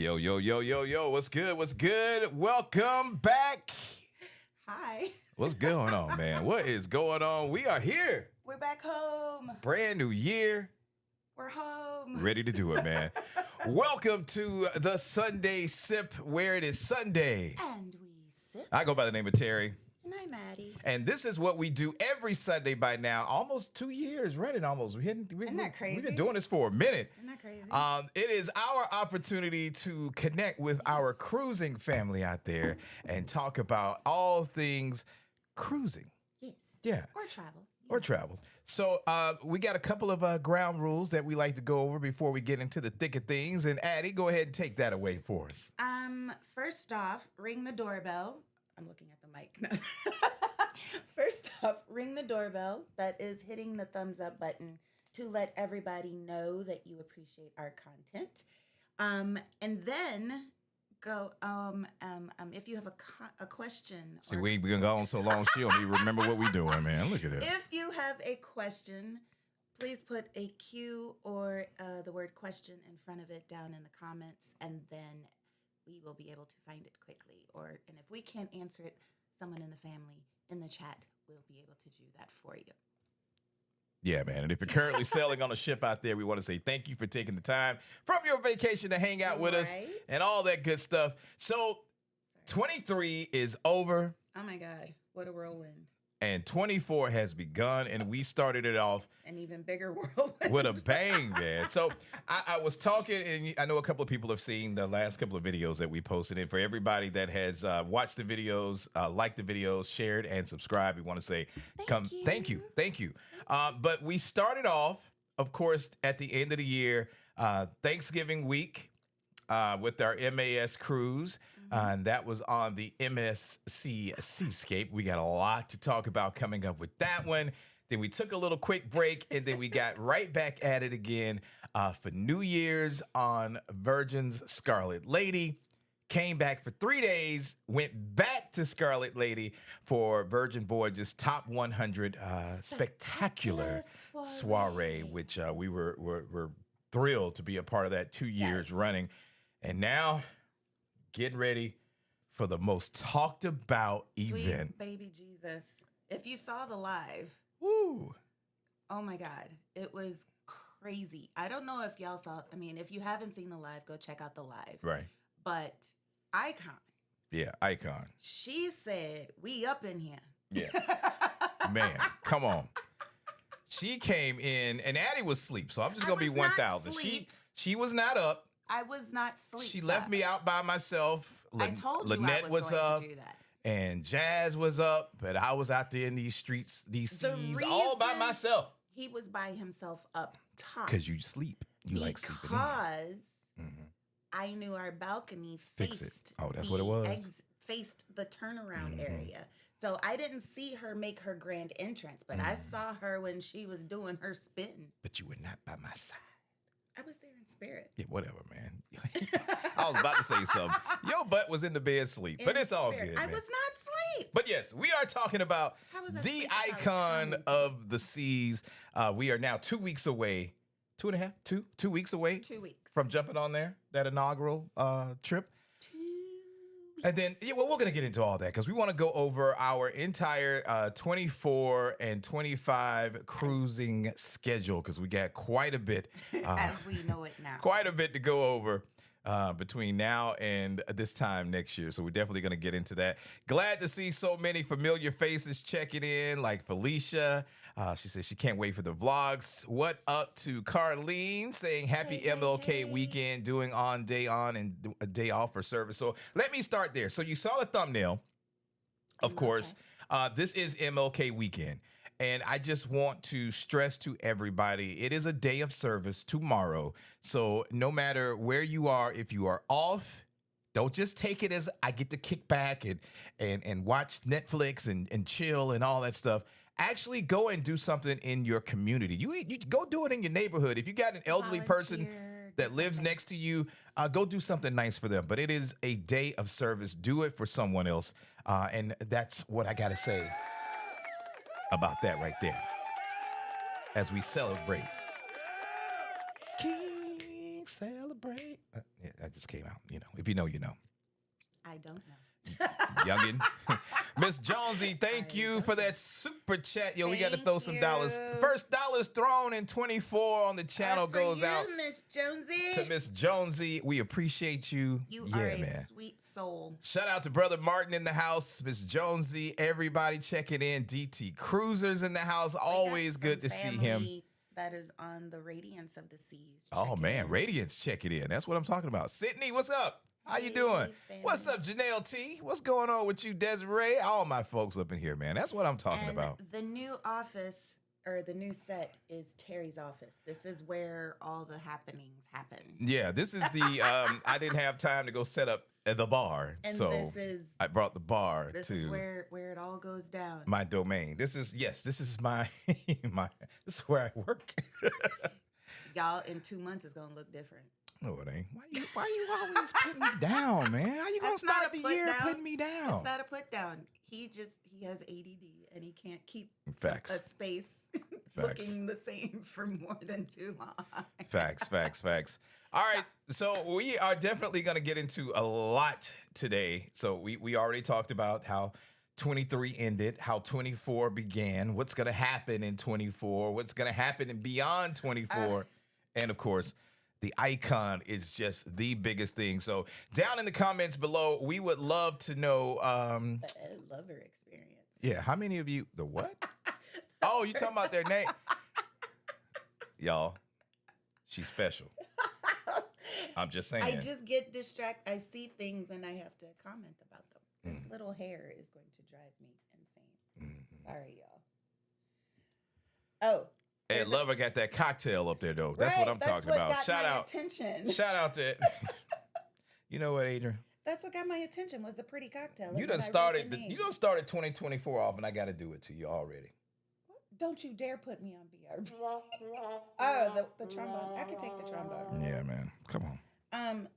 Yo, yo, yo, yo, yo. What's good? What's good? Welcome back. Hi. What's going on, man? What is going on? We are here. We're back home. Brand new year. We're home. Ready to do it, man. Welcome to the Sunday Sip, where it is Sunday. And we sip. I go by the name of Terry. And I'm Addy. And this is what we do every Sunday by now. Almost 2 years running almost. Isn't that crazy? We've been doing this for a minute. Isn't that crazy? It is our opportunity to connect with our cruising family out there and talk about all things cruising. Yes. Yeah. Or travel. Or travel. So we got a couple of ground rules that we like to go over before we get into the thick of things. And Addy, go ahead and take that away for us. First off, ring the doorbell. I'm looking at the mic. First off, ring the doorbell. That is hitting the thumbs up button to let everybody know that you appreciate our content. And then go, if you have a question. See, we've been gone so long, she don't even remember what we doing, man. Look at that. If you have a question, please put a Q or the word question in front of it down in the comments, and then we will be able to find it quickly. And if we can't answer it, someone in the family in the chat will be able to do that for you. Yeah, man. And if you're currently sailing on a ship out there, we want to say thank you for taking the time from your vacation to hang out with us and all that good stuff. So 23 is over. Oh, my God. What a whirlwind. And 24 has begun, and we started it off an even bigger whirlwind with a bang, man. So I was talking, and I know a couple of people have seen the last couple of videos that we posted. And for everybody that has watched the videos, liked the videos, shared, and subscribed, we want to say thank you. But we started off, of course, at the end of the year, Thanksgiving week with our MAS cruise. And that was on the MSC Seascape. We got a lot to talk about coming up with that one. Then we took a little quick break, and then we got right back at it again for New Year's on Virgin's Scarlet Lady. Came back for 3 days, went back to Scarlet Lady for Virgin Voyages Top 100 spectacular soiree, which we were thrilled to be a part of that 2 years running. And now getting ready for the most talked about event. Sweet baby Jesus. If you saw the live, woo! Oh my God, it was crazy. I don't know if y'all saw, if you haven't seen the live, go check out the live. Right. But Icon. Yeah, Icon. She said, we up in here. Yeah. Man, come on. She came in, and Addy was asleep, so I'm just going to be 1,000. She was not up. I was not asleep. She left me out by myself. I told you Lynette I was going up, to do that. And Jazz was up, but I was out there in these streets, these seas, all by myself. He was by himself up top. Because you sleep. You like sleeping in. Because I knew our balcony faced. Oh, that's what it was? Faced the turnaround area. So I didn't see her make her grand entrance, but I saw her when she was doing her spin. But you were not by my side. I was there in spirit. Yeah, whatever, man. I was about to say something. Your butt was in the bed asleep, but it's all good, man. I was not asleep. But yes, we are talking about the icon of the seas. We are now 2 weeks away. 2.5? 2 weeks away? 2 weeks. From jumping on there, that inaugural trip. 2 weeks. And then, we're going to get into all that because we want to go over our entire 24 and 25 cruising schedule because we got quite a bit. As we know it now. Quite a bit to go over between now and this time next year. So we're definitely going to get into that. Glad to see so many familiar faces checking in, like Felicia. She says she can't wait for the vlogs. What up to Carlene saying happy MLK weekend, doing day on and a day off for service. So let me start there. So you saw the thumbnail, of course. This is MLK weekend. And I just want to stress to everybody, it is a day of service tomorrow. So no matter where you are, if you are off, don't just take it as I get to kick back and watch Netflix and chill and all that stuff. Actually go and do something in your community. You go do it in your neighborhood. If you got an elderly person that lives next to you, go do something nice for them. But it is a day of service. Do it for someone else. And that's what I got to say about that right there as we celebrate. King celebrate. Yeah, That just came out. You know, if you know, you know. I don't know. Youngin. Miss Jonesy, thank you for that super chat. Yo, we got to throw some dollars. First dollars thrown in 24 on the channel goes out Miss Jonesy. to Miss Jonesy. We appreciate you. You are a sweet soul. Shout out to Brother Martin in the house, Miss Jonesy, everybody checking in. DT Cruisers in the house. Always good to see him. That is on the Radiance of the Seas. Oh, man. Radiance checking in. That's what I'm talking about. Sydney, what's up? How you doing? Family. What's up, Janelle T? What's going on with you, Desiree? All my folks up in here, man. That's what I'm talking about. The new office, or the new set, is Terry's office. This is where all the happenings happen. Yeah, this is the, I didn't have time to go set up at the bar. And so this is, I brought the bar this to is where it all goes down. my domain. This is my, this is where I work. Y'all, in 2 months, it's going to look different. No, it ain't. Why you always putting me down, man? How you gonna start the year putting me down? It's not a put down. He has ADD and he can't keep Facts. a space looking the same for more than too long. Facts. All right, so we are definitely gonna get into a lot today. So we already talked about how 23 ended, how 24 began, what's gonna happen in 24, what's gonna happen in beyond 24, and of course, the icon is just the biggest thing. So down in the comments below, we would love to know. The lover experience. Yeah, how many of you? The what? Oh, you talking about their name? Y'all, she's special. I'm just saying. I just get distracted. I see things and I have to comment about them. This little hair is going to drive me insane. Sorry, y'all. Oh. Ed Lover got that cocktail up there, though. That's what I'm talking about. Shout out. Attention. Shout out to. You know what, Adrian? That's what got my attention was the pretty cocktail. You done started 2024 off, and I got to do it to you already. Don't you dare put me on BRB. Oh, the trombone. I could take the trombone. Yeah, man. Come on.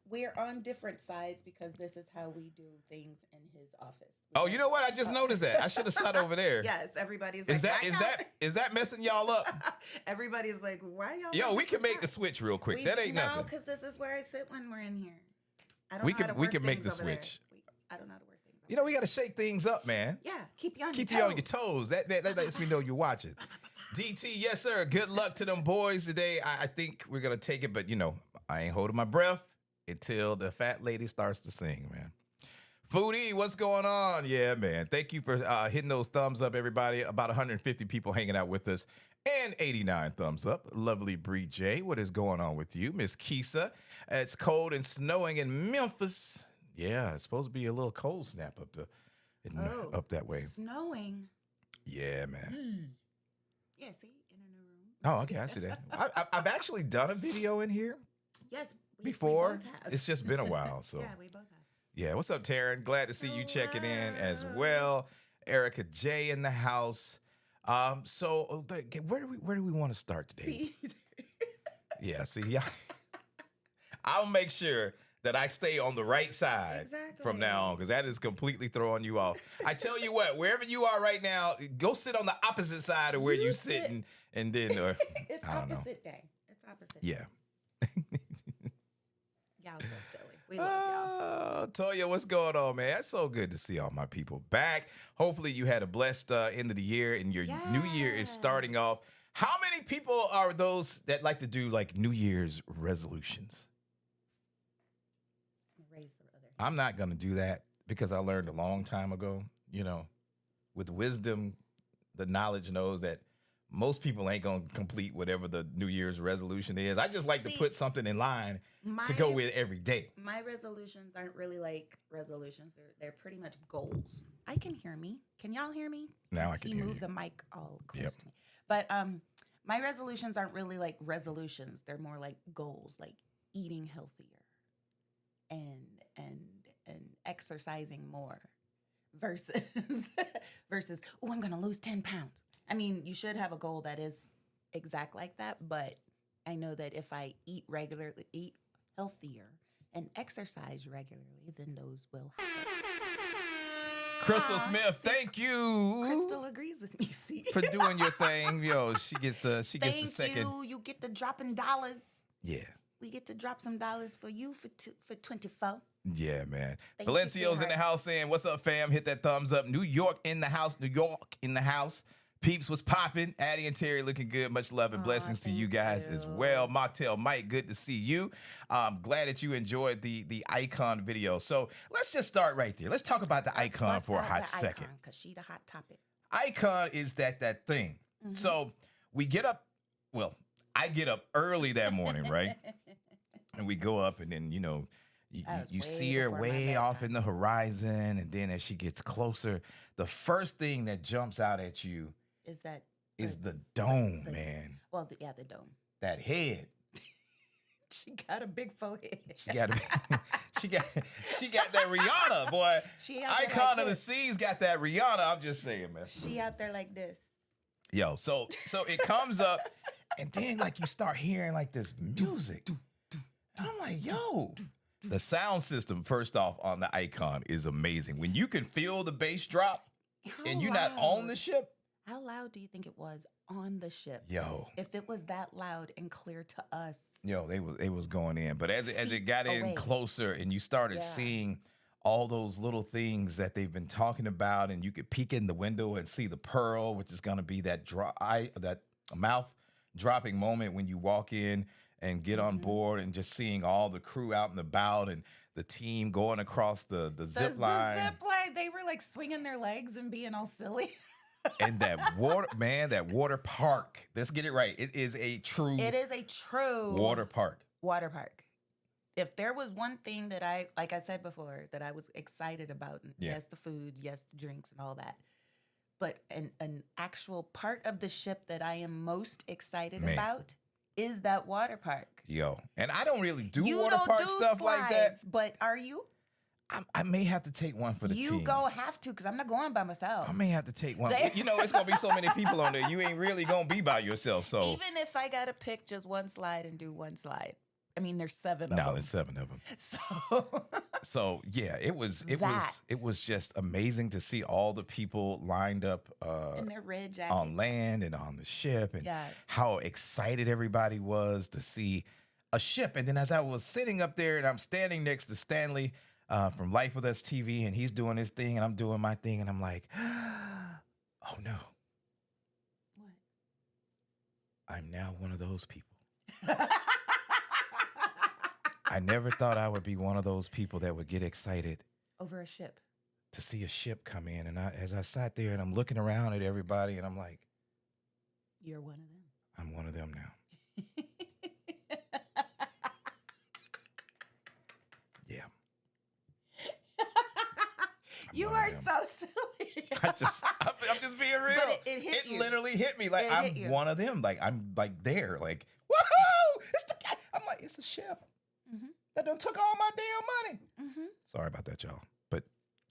We're on different sides because this is how we do things in his office. Oh, you know what? I just noticed that. I should have sat over there. Yes, everybody's like, is that messing y'all up? Everybody's like, why y'all? Yo, we can make the switch real quick. That ain't nothing. No, because this is where I sit when we're in here. I don't we know how to can work make things the over there. switch. I don't know how to work things. You know, we got to shake things up, man. Yeah, keep you on your toes. That lets me know you're watching. DT, yes, sir. Good luck to them boys today. I think we're going to take it, but, you know, I ain't holding my breath until the fat lady starts to sing, man. Foodie, what's going on? Yeah, man. Thank you for hitting those thumbs up, everybody. About 150 people hanging out with us. And 89 thumbs up. Lovely Bree J. What is going on with you? Miss Kisa. It's cold and snowing in Memphis. Yeah, it's supposed to be a little cold snap up that way. Snowing. Yeah, man. Yeah, see, in a new room. Oh, okay, I see that. I've actually done a video in here. Yes, before. We both have. It's just been a while, so. Yeah, we both have. Yeah, what's up, Taryn? Glad to see you checking in as well. Erica J in the house. So where do we want to start today? See? Yeah, see, yeah. I'll make sure that I stay on the right side from now on, because that is completely throwing you off. I tell you what, wherever you are right now, go sit on the opposite side of where you're sitting, and then it's I don't opposite day. It's opposite. Yeah. Y'all so silly. We love y'all. Toya, what's going on, man? It's so good to see all my people back. Hopefully you had a blessed end of the year, and your new year is starting off. How many people are those that like to do like New Year's resolutions? I'm not going to do that because I learned a long time ago, you know, with wisdom, the knowledge knows that most people ain't going to complete whatever the New Year's resolution is. I just like to put something in line to go with every day. My resolutions aren't really like resolutions. They're pretty much goals. I can hear me. Can y'all hear me? Now I can hear you. He moved the mic all close to me. But my resolutions aren't really like resolutions. They're more like goals, like eating healthier and exercising more versus oh, I'm going to lose 10 pounds. I mean, you should have a goal that is exact like that, but I know that if I eat healthier and exercise regularly, then those will happen. Crystal Smith, thank you. Crystal agrees with me, see? For doing your thing. Yo, she gets the second. You get the dropping dollars. Yeah. we get to drop some dollars for you for 24. Yeah, man. Thank you, Valencio's in the sweetheart. house saying, "What's up, fam? Hit that thumbs up." New York in the house. New York in the house. Peeps was popping. Addie and Terry looking good. Much love and Aw, blessings to you thank guys as you. well. Mocktail Mike, good to see you. Glad that you enjoyed the icon video. So let's just start right there. Let's talk about the icon Bust for a out hot the second. icon, cause she the hot topic. Icon is that thing. Mhm. So we get up. Well, I get up early that morning, right? And we go up, and then That was you way see her before my way off bedtime. in the horizon, and then as she gets closer, the first thing that jumps out at you Is that is the dome, the- man. well, the dome. That head. She got a big forehead. She got she got that Rihanna, boy. She out there Icon like of the this. seas got that Rihanna. I'm just saying, man. She out there like this. Yo, so it comes up, and then like you start hearing like this music. And I'm like, yo, the sound system, first off, on the icon is amazing. When you can feel the bass drop and you're not on the ship, How loud do you think it was on the ship? yo, If it was that loud and clear to us. they was going in. But as it Feet got in away. closer and you started Yeah. seeing all those little things that they've been talking about, and you could peek in the window and see the pearl, which is gonna be that that mouth dropping moment when you walk in and get on Mhm. board, and just seeing all the crew out and about and the team going across the zip The line. zip line, they were like swinging their legs and being all silly. And that water, man, that water park. Let's get it right. It is a true It is a true water park. water park. If there was one thing that like I said before, that I was excited about, Yeah. yes, the food, yes, the drinks and all that, but an actual part of the ship that I am most excited Man. about is that water park. Yo, and I don't really do You water don't park do stuff like that. slides, but are you? I may have to take one for the You team. go have to, because I'm not going by myself. I may have to take one. They- It's gonna be so many people on there. You ain't really gonna be by yourself. So Even if I gotta pick just one slide and do one slide, I mean, there's 7 of no, them. there's 7 of them. So So yeah, it was just amazing to see all the people lined up in their red jackets. on land and on the ship, and Yes. how excited everybody was to see a ship. And then as I was sitting up there and I'm standing next to Stanley from Life with Us TV, and he's doing his thing and I'm doing my thing, and I'm like, oh no, What? I'm now one of those people. I never thought I would be one of those people that would get excited Over a ship. to see a ship come in. And as I sat there and I'm looking around at everybody, and I'm like, You're one of them. I'm one of them now. Yeah. You one of are them. so silly. I'm just being real. But it hit you. Literally hit me. Like It I'm hit you. one of them. Like I'm like there. Like, woohoo! It's the guy. I'm like, it's a ship Mhm. that done took all my damn money. Mhm. Sorry about that, y'all. But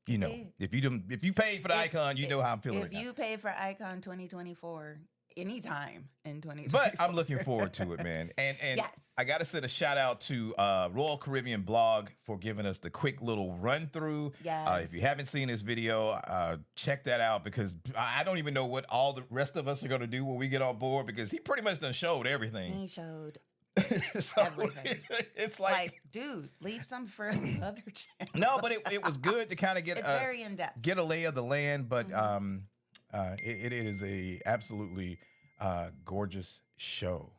you know, did. if you paid for the If- icon, you know how I'm feeling If right now. you pay for Icon 2024 anytime in 2024. But I'm looking forward to it, man. And Yes. I got to send a shout out to Royal Caribbean Blog for giving us the quick little run through. Yes. If you haven't seen this video, check that out, because I don't even know what all the rest of us are going to do when we get on board, because he pretty much done showed everything. He showed So, everything. It's like, dude, leave some for the other channel. no, but it was good to kind of get It's very in depth. get a lay of the land. But Mhm. it is a absolutely gorgeous show.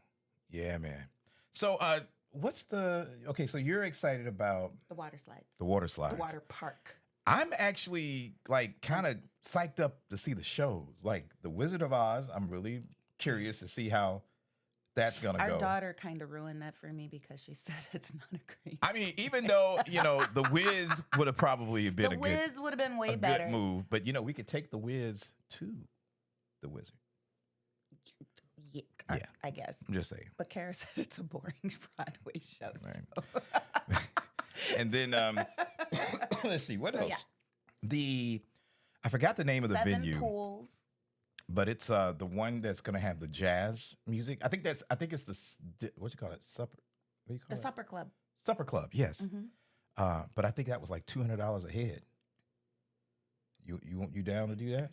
Yeah, man. So so you're excited about The water slides. the water slides. The water park. I'm actually like kind of psyched up to see the shows. Like The Wizard of Oz, I'm really curious to see how that's gonna Our go. daughter kind of ruined that for me because she said it's not a great. I mean, even though, The Wiz would have probably been The a Wiz would have been way good better. move, but we could take the Wiz to the Wizard. Yeah, Yeah. I guess. I'm just saying. But Kara said it's a boring Broadway show. Right. So. And then let's see what So, else. yeah. I forgot the name of the 7 venue, pools. but it's the one that's gonna have the jazz music. I think it's what you call it, supper. What do you call The it? supper club. Supper club. Yes. Mhm. But I think that was like $200 a head. You down to do that?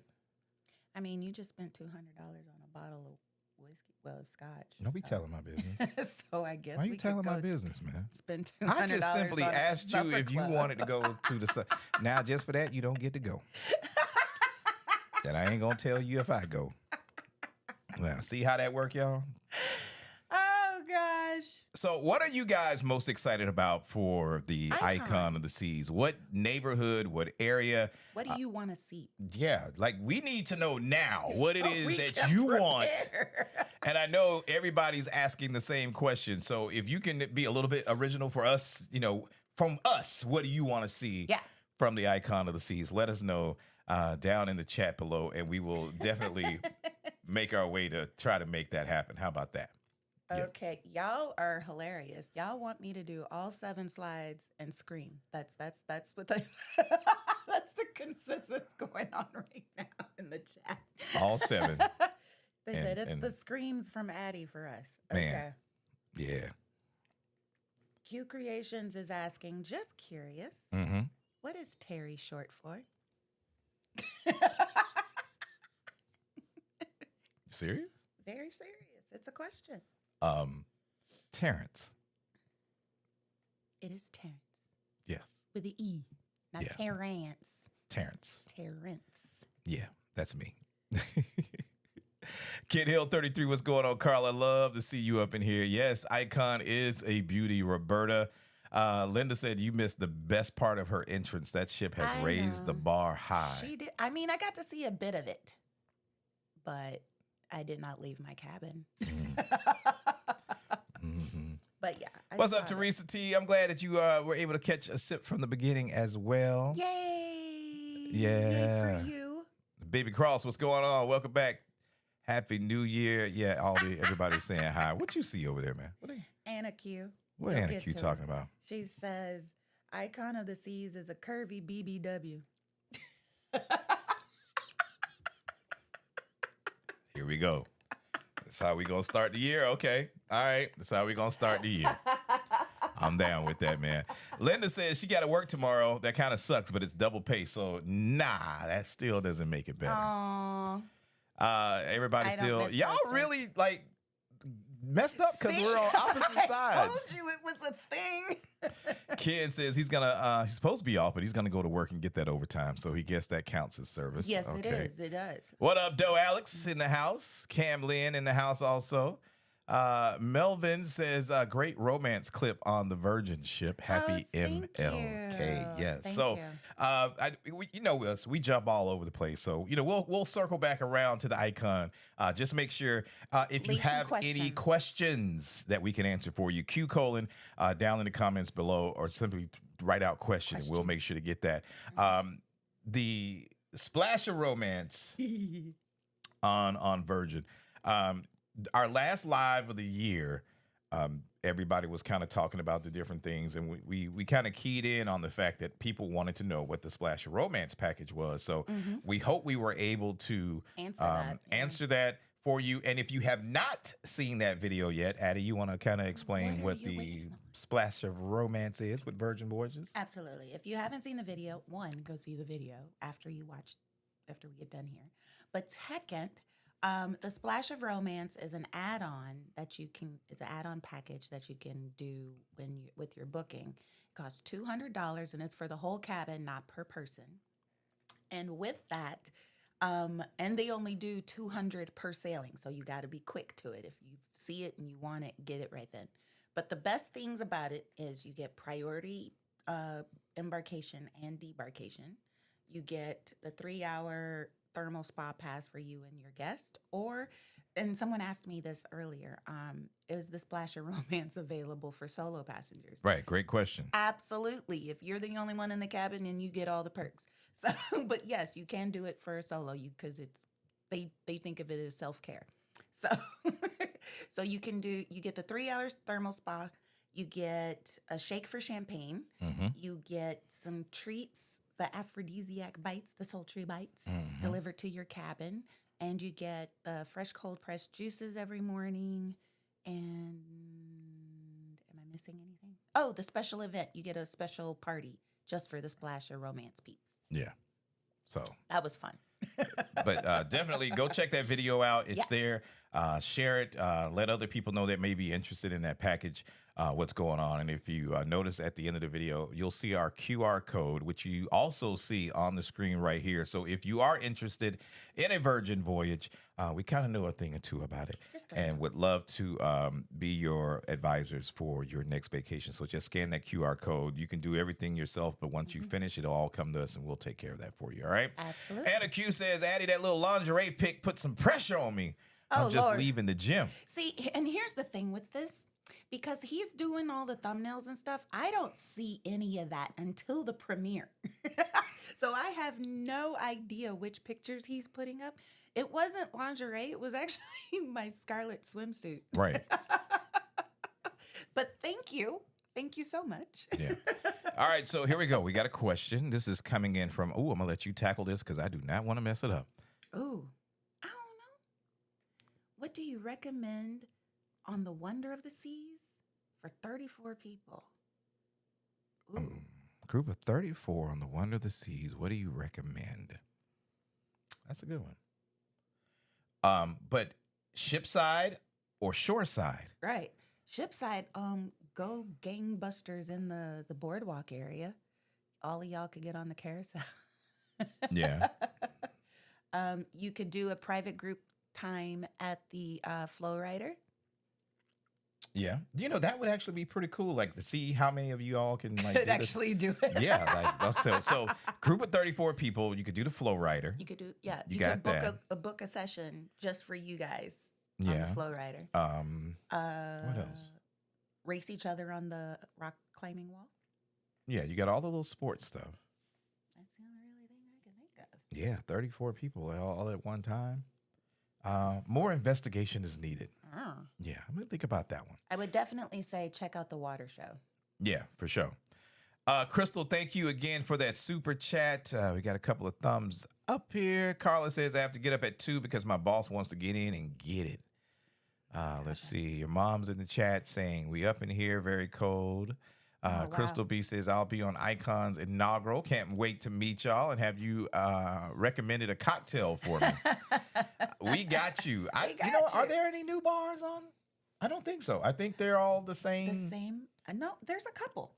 I mean, you just spent $200 on a bottle of whiskey. Well, scotch. Don't be so. telling my business. So I guess Why are you we could telling my go business, man? spend $200 I just simply on a asked you supper if you club. wanted to go to the. Now, just for that, you don't get to go. And I ain't gonna tell you if I go. Now, see how that work, y'all? Oh gosh. So, what are you guys most excited about for the Icon of the Seas? What neighborhood? What area? What do you want to see? Yeah, like we need to know now what it So is we that can you want. prepare. And I know everybody's asking the same question. So, if you can be a little bit original for us, from us, what do you want to see from the Icon of the Seas? Let us know down in the chat below, and we will definitely make our way to try to make that happen. How about that? Okay, y'all are hilarious. Y'all want me to do all 7 slides and scream. That's what the that's the consensus going on right now in the chat. All 7. They said it's the screams from Addy for us. Man. Okay. Yeah. Q Creations is asking, just curious, what is Terry short for? Serious? Very serious. It's a question. Terrence. It is Terrence. Yes. With an E, not Terrence. Terrence. Terrence. Yeah, that's me. Kid Hill 33, what's going on, Carl? I love to see you up in here. Yes, Icon is a beauty, Roberta. Linda said you missed the best part of her entrance. That ship has raised the bar high. She did. I mean, I got to see a bit of it, but I did not leave my cabin. But yeah. What's up, Teresa T? I'm glad that you were able to catch a sip from the beginning as well. Yay! Yeah. Yay for you. Baby Cross, what's going on? Welcome back. Happy New Year. Yeah, everybody's saying hi. What you see over there, man? Anna Q. What Anna Q talking about? She says, Icon of the Seas is a curvy BBW. Here we go. That's how we gonna start the year. Okay. All right. That's how we gonna start the year. I'm down with that, man. Linda says she got to work tomorrow. That kind of sucks, but it's double pay. So, that still doesn't make it better. Aww. Everybody still, y'all really like messed up because we're on opposite sides. I told you it was a thing. Ken says he's supposed to be off, but he's gonna go to work and get that overtime. So he guess that counts as service. Yes, okay. It is. It does. What up, Doe Alex in the house? Cam Lynn in the house also. Melvin says great romance clip on the Virgin ship. Happy MLK. Yes. Thank you. You know us. We jump all over the place. So we'll circle back around to the Icon. Just make sure if you have any questions that we can answer for you, Q colon down in the comments below, or simply write out question. And we'll make sure to get that. The splash of romance on Virgin. Our last live of the year, everybody was kind of talking about the different things, and we kind of keyed in on the fact that people wanted to know what the Splash of Romance package was. So we hope we were able to answer that for you. And if you have not seen that video yet, Addy, you want to kind of explain what the Splash of Romance is with Virgin Voyages? Absolutely. If you haven't seen the video, go see the video after we get done here. But second, the Splash of Romance is an add-on it's an add-on package that you can do with your booking. It costs $200 and it's for the whole cabin, not per person. And with that, and they only do 200 per sailing. So you got to be quick to it. If you see it and you want it, get it right then. But the best things about it is you get priority embarkation and debarkation. You get the 3-hour thermal spa pass for you and your guest, and someone asked me this earlier, is the Splash of Romance available for solo passengers? Right, great question. Absolutely. If you're the only one in the cabin, and you get all the perks. So, but yes, you can do it for a solo, because they think of it as self-care. So, so you get the 3 hours thermal spa, you get a shake for champagne, you get some treats, the aphrodisiac bites, the sultry bites, delivered to your cabin. And you get the fresh cold pressed juices every morning. And am I missing anything? Oh, the special event. You get a special party just for the Splash of Romance peeps. Yeah. So that was fun. But definitely go check that video out. It's Yes. there. Share it. Let other people know that may be interested in that package, what's going on. And if you notice at the end of the video, you'll see our QR code, which you also see on the screen right here. So if you are interested in a Virgin Voyage, we kind of know a thing or two about it and would love to be your advisors for your next vacation. So just scan that QR code. You can do everything yourself, but once you finish, it'll all come to us and we'll take care of that for you. All right. Absolutely. Anna Q says, Addy, that little lingerie pic put some pressure on me. I'm just Lord. leaving the gym. See, and here's the thing with this. Because he's doing all the thumbnails and stuff, I don't see any of that until the premiere. So I have no idea which pictures he's putting up. It wasn't lingerie. It was actually my scarlet swimsuit. Right. But thank you. Thank you so much. Yeah. All right. So here we go. We got a question. This is coming in from, I'm going to let you tackle this because I do not want to mess it up. Ooh, I don't know. What do you recommend on the Wonder of the Seas for 34 people? Ooh. Group of 34 on the Wonder of the Seas. What do you recommend? That's a good one. But shipside or shoreside? Right. Shipside, go gangbusters in the boardwalk area. All of y'all could get on the carousel. Yeah. You could do a private group time at the Flow Rider. Yeah. You know, that would actually be pretty cool. Like to see how many of you all can like Could actually do it. Yeah. Like so group of 34 people, you could do the Flow Rider. You could do, yeah. You could got book that. book a session just for you guys on Yeah. the Flow Rider. What else? Race each other on the rock climbing wall. Yeah, you got all the little sports stuff. That's the only really thing I can think of. Yeah, 34 people all at one time. More investigation is needed. Yeah, I'm gonna think about that one. I would definitely say check out the water show. Yeah, for sure. Crystal, thank you again for that super chat. We got a couple of thumbs up here. Carla says I have to get up at 2 because my boss wants to get in and get it. Let's see. Your mom's in the chat saying we up in here, very cold. Wow. Crystal B says I'll be on Icon's inaugural. Can't wait to meet y'all and have you recommended a cocktail for me. We got you. Are there any new bars on? I don't think so. I think they're all the same. The same? No, there's a couple.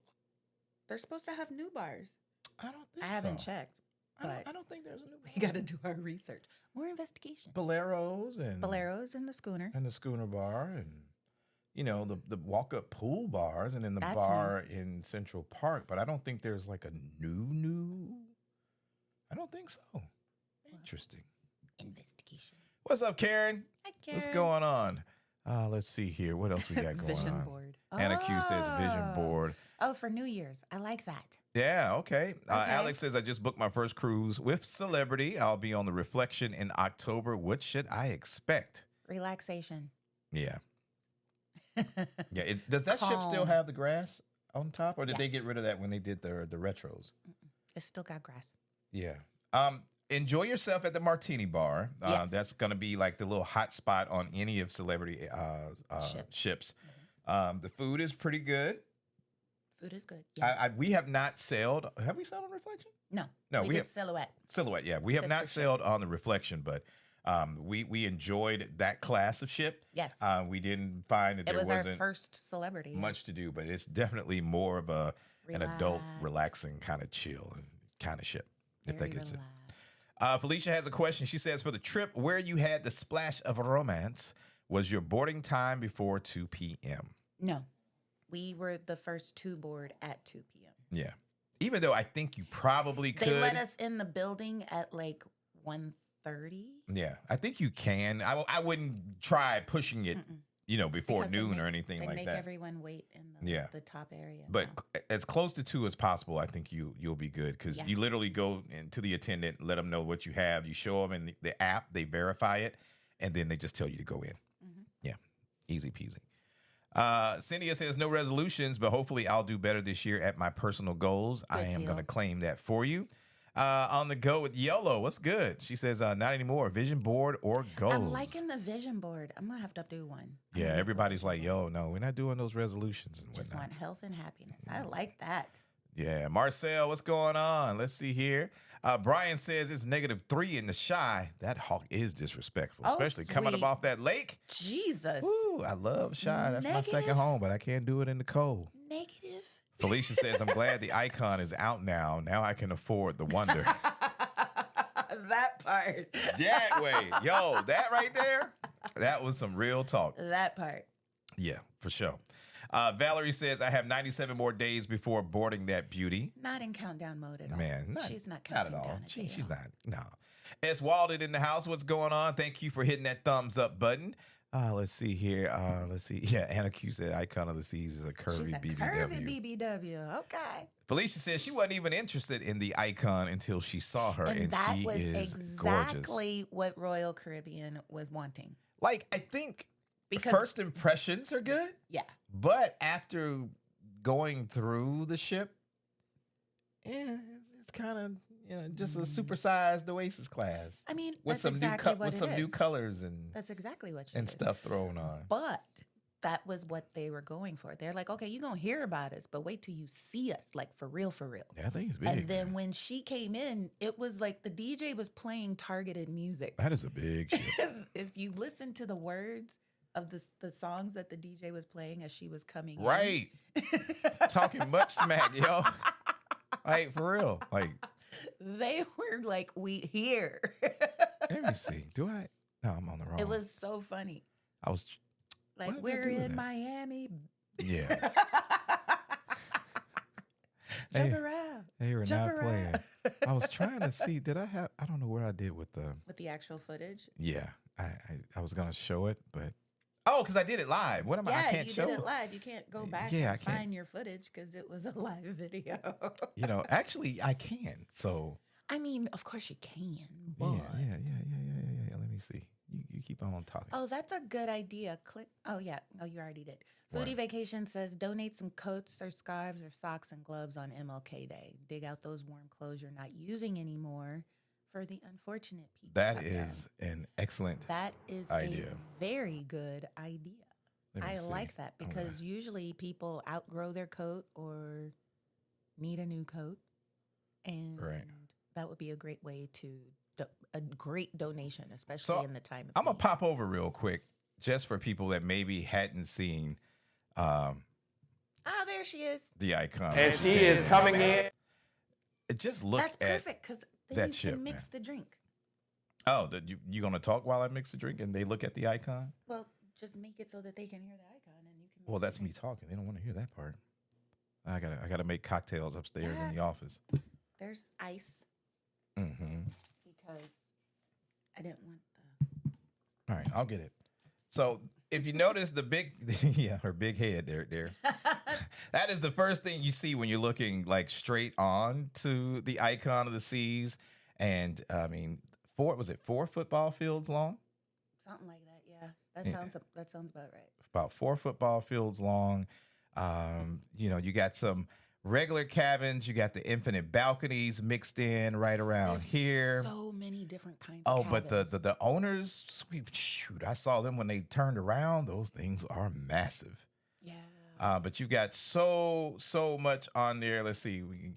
They're supposed to have new bars. I don't think so. I haven't checked. I don't think there's a new bar. We got to do our research. More investigation. Boleros and the schooner. And the schooner bar and you know, the walk-up pool bars and then the That's bar in Central Park. But I don't think there's like a new. I don't think so. Interesting. Investigation. What's up, Karen? Hi, Karen. What's going on? Let's see here. What else we got going Vision on? board. Anna Q says vision board. Oh, for New Year's. I like that. Yeah, okay. Alex says, I just booked my first cruise with Celebrity. I'll be on the Reflection in October. What should I expect? Relaxation. Yeah. Yeah. Does that ship still have the grass on top, or did they get rid of that when they did the retros? It's still got grass. Yeah. Enjoy yourself at the Martini Bar. Yes. That's going to be like the little hot spot on any of Celebrity ships. The food is pretty good. Food is good. Yes. We have not sailed. Have we sailed on Reflection? No, we did Silhouette. Silhouette, yeah. We have not sailed on the Reflection, but we enjoyed that class of ship. Yes. We didn't find that there was wasn't our first Celebrity. much to do, but it's definitely more of an adult, relaxing kind of chill and kind of ship, if that gets it. Felicia has a question. She says, for the trip where you had the splash of romance, was your boarding time before 2 p.m.? No. We were the first to board at 2 p.m. Yeah. Even though I think you probably could. They let us in the building at like 1:30. Yeah. I think you can. I wouldn't try pushing it, before Because noon or anything like They make that. everyone wait in the top area. But as close to 2 as possible, I think you'll be good because you literally go into the attendant, let them know what you have. You show them in the app, they verify it, and then they just tell you to go in. Yeah. Easy peasy. Cynthia says no resolutions, but hopefully I'll do better this year at my personal goals. I am going to claim that for you. On the go with YOLO. What's good? She says not anymore. Vision board or goals. I'm liking the vision board. I'm going to have to do one. Yeah, everybody's like, yo, no, we're not doing those resolutions and Just whatnot. want health and happiness. I like that. Yeah, Marcel, what's going on? Let's see here. Brian says it's -3 in the shy. That hawk is disrespectful, Oh, especially coming up sweet off that lake. Jesus. Woo, I love shy. That's my second Negative. home, but I can't do it in the cold. Negative. Felicia says, I'm glad the icon is out now. Now I can afford the wonder. That part. That way. Yo, that right there, that was some real talk. That part. Yeah, for sure. Valerie says, I have 97 more days before boarding that beauty. Not in countdown mode at all. Man, She's not not counting at all. down a day She's off. not. No. S. Walden in the house. What's going on? Thank you for hitting that thumbs up button. Let's see here. Let's see. Yeah, Anna Q said Icon of the Seas is a curvy She's a BBW. curvy BBW. Okay. Felicia says she wasn't even interested in the icon until she saw her, and that she was is gorgeous. exactly what Royal Caribbean was wanting. Like, I think Because first impressions are good, yeah, but after going through the ship, it's kind of just a supersized Oasis class I mean with that's some exactly new what with some it new is. colors and That's exactly what she and is. stuff thrown on. But that was what they were going for. They're like, okay, you're gonna hear about us, but wait till you see us, like for real, for real. Yeah, I think it's big. And then man. when she came in, it was like the DJ was playing targeted music. That is a big ship. If you listen to the words of the songs that the DJ was playing as she was coming Right. Talking much smack, yo. Like, for real. Like, in, they were like, we here. let me see. Do I? No, I'm on the wrong. It was so funny. I was. Like, What did I we're do with in that? Miami. Yeah. Jump Hey, around. They were Jump not playing. around. I was trying to see. Did I have? I don't know where I did with the. With the actual footage. Yeah, I was gonna show it, but because I did it live. What am I? I Yeah, can't you show. did it live. You can't go back Yeah, I and can't. find your footage because it was a live video. Actually, I can. So I mean, of course you can, yeah, but yeah. Let me see. You keep on talking. oh, that's a good idea. Click. Oh yeah. Oh, you already did. Foodie Right. Vacation says donate some coats or scarves or socks and gloves on MLK Day. Dig out those warm clothes you're not using anymore for the unfortunate people. That is an excellent. That is idea. a very good idea. Let me I see. like that I'm because usually people outgrow their coat or need a new coat, and Right. that would be a great way to a great donation, especially So, in the time of I'm gonna need. pop over real quick, just for people that maybe hadn't seen Oh, there she is. the icon. And she is coming in. Just look That's at. perfect because then that you ship, can mix man. the drink. Oh, you gonna talk while I mix the drink and they look at the icon? Well, just make it so that they can hear the icon and you can. Well, mix the that's me drink. talking. They don't want to hear that part. I gotta make cocktails upstairs in the Yes. office. There's ice Mm-hmm. because I didn't want All right, I'll get it. So if you notice the big, yeah, her big head there. That is the first thing you see when you're looking like straight on to the icon of the seas. And I mean, four football fields long? something like that. Yeah, Yeah. that sounds about right. About 4 football fields long. You got some regular cabins. You got the infinite balconies mixed in right around There's here. so many different kinds. Oh, of but cabins. the owners, sweet shoot! I saw them when they turned around. Those things are massive. Yeah. But you've got so much on there. Let's see, we could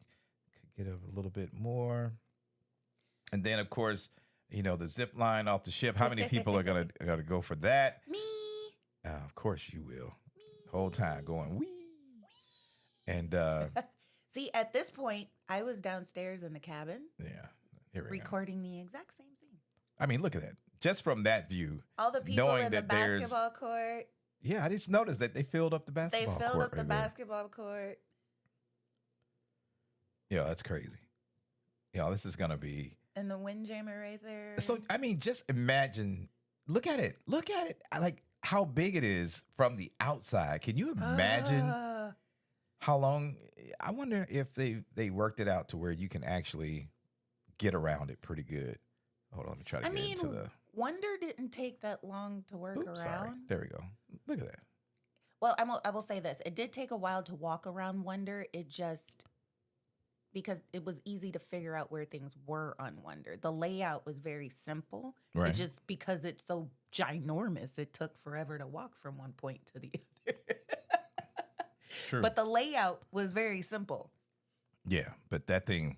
get a little bit more, and then of course, the zip line off the ship. How many people are gonna go for that? Me. Of course you will. Whole time going wee, and See, at this point, I was downstairs in the cabin yeah, here we go. recording the exact same thing. I mean, look at that. Just from that view, All the people knowing in the that there's- basketball court, yeah, I just noticed that they filled up the they basketball filled court up the right there. basketball court. Yeah, that's crazy. This is gonna be. And the windjammer right there. So I mean, just imagine. Look at it. Look at it. I like how big it is from the outside. Can you imagine Ah, how long? I wonder if they worked it out to where you can actually get around it pretty good. Hold on, let me try to I get mean, into the. Wonder didn't take that long to work Oops, around. sorry. There we go. Look at that. Well, I will say this. It did take a while to walk around Wonder. It just, because it was easy to figure out where things were on Wonder. The layout was very simple. Right. It just, because it's so ginormous, it took forever to walk from one point to the other. True. But the layout was very simple. Yeah, but that thing,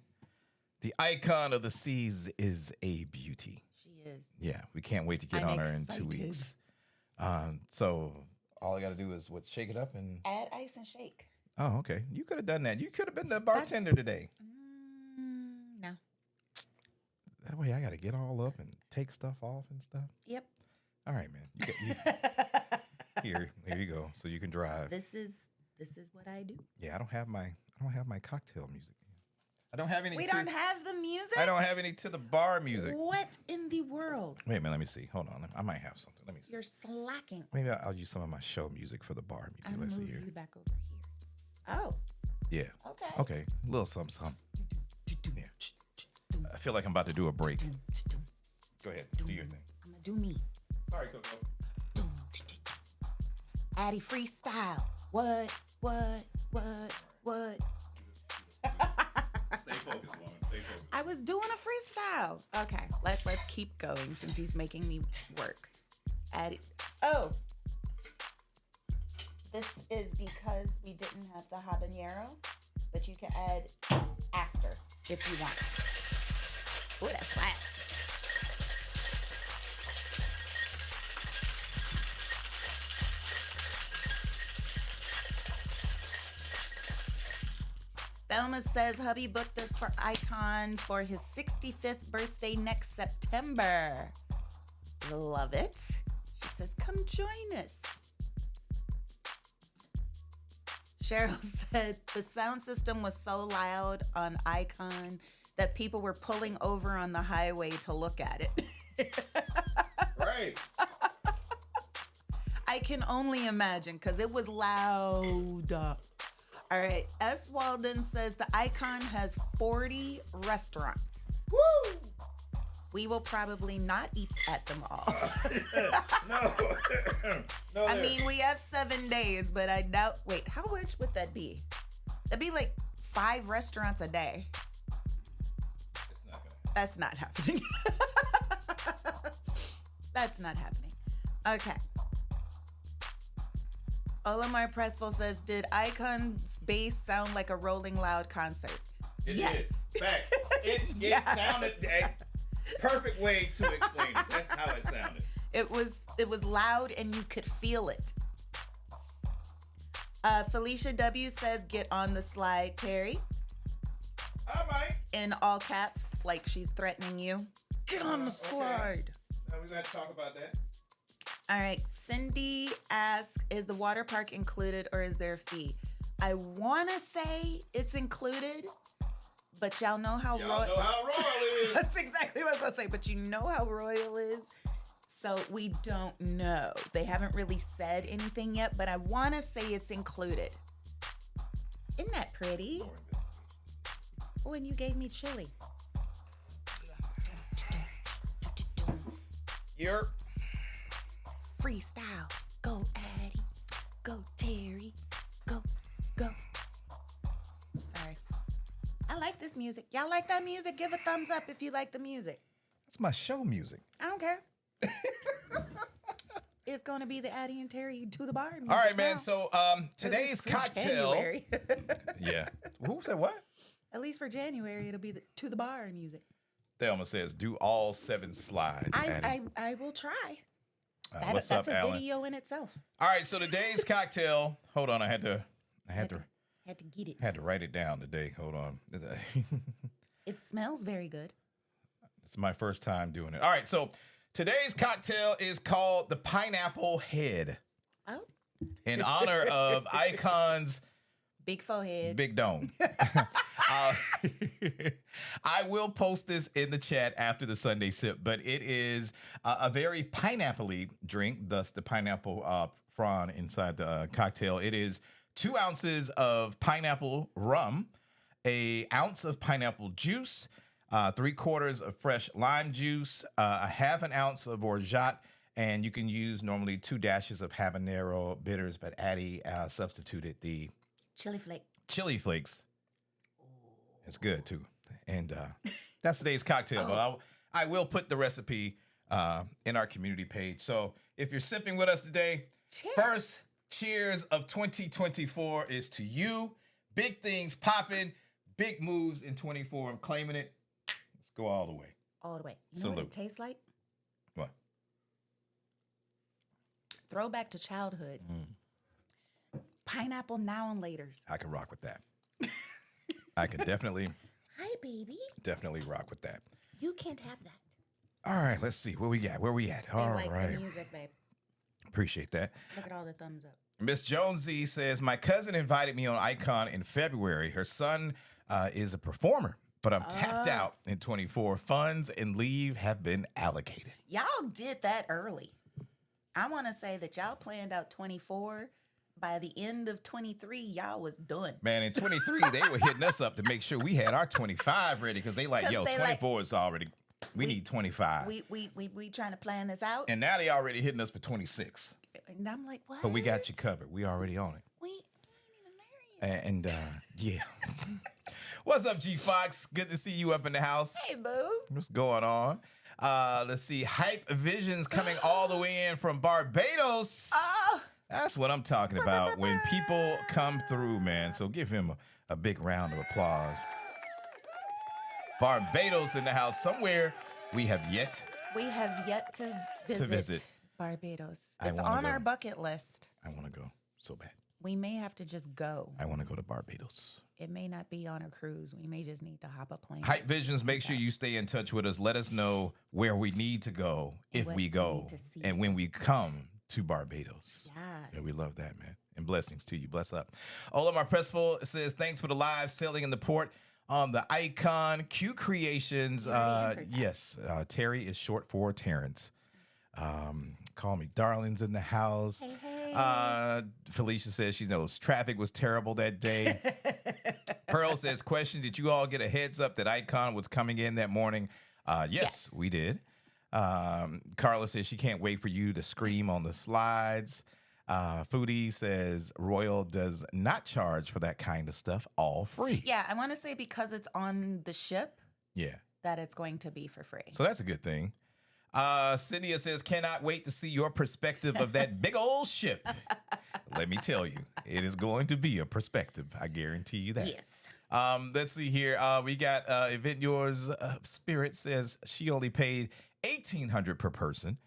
the icon of the seas is a beauty. She is. Yeah, we can't wait to get I'm on her in 2 excited. weeks. So all I got to do is shake it up and. Add ice and shake. Oh, okay. You could have done that. You could have been the bartender today. No. That way, I got to get all up and take stuff off and stuff. Yep. All right, man. Here you go. So you can drive. This is what I do. Yeah, I don't have my cocktail music. I don't have any. We don't have the music. I don't have any to the bar music. What in the world? Wait a minute. Let me see. Hold on. I might have something. Let me see. You're slacking. Maybe I'll use some of my show music for the bar music. I'm Let's gonna see move here. you back over here. Oh. Yeah. Okay. Okay. A little something. Yeah. I feel like I'm about to do a break. Go ahead. Do your thing. I'm gonna do me. Sorry, Coco. Addy freestyle. What? Stay focused, woman. Stay focused. I was doing a freestyle. Okay, let's keep going since he's making me work. Addy. Oh. This is because we didn't have the habanero, but you can add after if you want. Ooh, that's flat. Thelma says hubby booked us for Icon for his 65th birthday next September. Love it. She says, come join us. Cheryl said the sound system was so loud on Icon that people were pulling over on the highway to look at it. Right. I can only imagine because it was loud. All right. S. Walden says the Icon has 40 restaurants. Woo! We will probably not eat at them all. No. No. I mean, we have 7 days, but I doubt. Wait, how much would that be? That'd be like 5 restaurants a day. It's not gonna. That's not happening. That's not happening. Okay. Olamar Pressville says, did Icon's bass sound like a Rolling Loud concert? It Yes. did. Fact. It Yes. sounded a perfect way to explain it. That's how it sounded. It was loud and you could feel it. Felicia W says, get on the slide, Terry. All right. In all caps, like she's threatening you. Get on the slide. Now we got to talk about that. All right. Cindy asks, is the water park included or is there a fee? I want to say it's included, but y'all know how Y'all know how Royal is. That's exactly what I was going to say, but you know how Royal is. So we don't know. They haven't really said anything yet, but I want to say it's included. Isn't that pretty? Oh, and you gave me chili. You're Freestyle. Go, Addy. Go, Terry. Go. Sorry. I like this music. Y'all like that music? Give a thumbs up if you like the music. That's my show music. I don't care. It's going to be the Addy and Terry to the bar music. All right, man. now. So today's At least for cocktail. January. Yeah. Who said what? At least for January, it'll be the to the bar music. Thelma says, do all 7 slides. Addy. I will try. What's That's up, a Alan? video in itself. All right, so today's cocktail. Hold on, I had to Had to get it. had to write it down today. Hold on. It smells very good. It's my first time doing it. All right, so today's cocktail is called the Pineapple Head Oh, in honor of Icon's big forehead. big dome. I will post this in the chat after the Sunday sip, but it is a very pineapple-y drink, thus the pineapple prawn inside the cocktail. It is 2 ounces of pineapple rum, an ounce of pineapple juice, 3/4 of fresh lime juice, a half an ounce of orgeat, and you can use normally 2 dashes of habanero bitters, but Addy substituted the Chili flake. chili flakes. It's good too, and that's today's cocktail. But I will put the recipe in our community page. So if you're sipping with us today, Cheers. first cheers of 2024 is to you. Big things popping, Big moves in 24. I'm claiming it. Let's go all the way. All the way. You know what Salute. it tastes like? What? Throwback to childhood. Pineapple now and laters. I can rock with that. I can definitely Hi, baby. rock with that. You can't have that. All right, let's see. Where we at? All They like right. the music, babe. Appreciate that. Look at all the thumbs up. Miss Jonesy says, my cousin invited me on Icon in February. Her son is a performer, but I'm tapped out in 24. Funds and leave have been allocated. Y'all did that early. I want to say that y'all planned out 24. By the end of 23, y'all was done. Man, in 23, they were hitting us up to make sure we had our 25 ready because they like, yo, 24 is already, we need 25. We trying to plan this out. And now they already hitting us for 26. And I'm like, what? But we got you covered. We already on it. We ain't even married. And yeah. What's up, G Fox? Good to see you up in the house. Hey, boo. What's going on? Let's see. Hype Visions coming all the way in from Barbados. That's what I'm talking about when people come through, man. So give him a big round of applause. Barbados in the house. Somewhere we have yet to visit Barbados. It's on our bucket list. I want to go so bad. We may have to just go. I want to go to Barbados. It may not be on a cruise. We may just need to hop a plane. Hype Visions, make sure you stay in touch with us. Let us know where we need to go if we go and when we come to Barbados. Yes. Yeah, we love that, man. And blessings to you. Bless up. Ola Pressful says, thanks for the live selling in the port on the Icon Q Creations. Yes, Terry is short for Terrence. Call me darlings in the house. Hey. Felicia says she knows traffic was terrible that day. Pearl says, question, did you all get a heads up that Icon was coming in that morning? Yes, we did. Carla says she can't wait for you to scream on the slides. Foodie says Royal does not charge for that kind of stuff, all free. Yeah, I want to say because it's on the ship. Yeah. That it's going to be for free. So that's a good thing. Cynthia says, cannot wait to see your perspective of that big old ship. Let me tell you, it is going to be a perspective. I guarantee you that. Yes. Let's see here. We got Event Yours Spirit says she only paid $1,800 per person.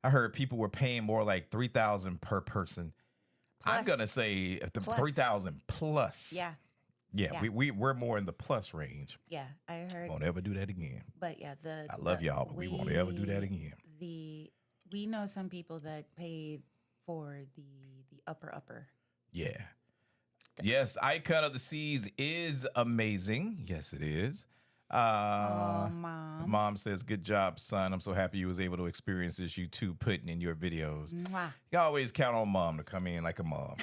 I heard people were paying more like $3,000 per person. Plus, I'm gonna say $3,000 plus. Yeah. We're more in the plus range. Yeah, I heard. Won't ever do that again. But yeah, I love y'all, but we won't ever do that again. We know some people that paid for the upper. Yeah. Yes, Icon of the Seas is amazing. Yes, it is. Mom. Mom says, good job, son. I'm so happy you was able to experience this, you two putting in your videos. Mwah. You always count on mom to come in like a mom.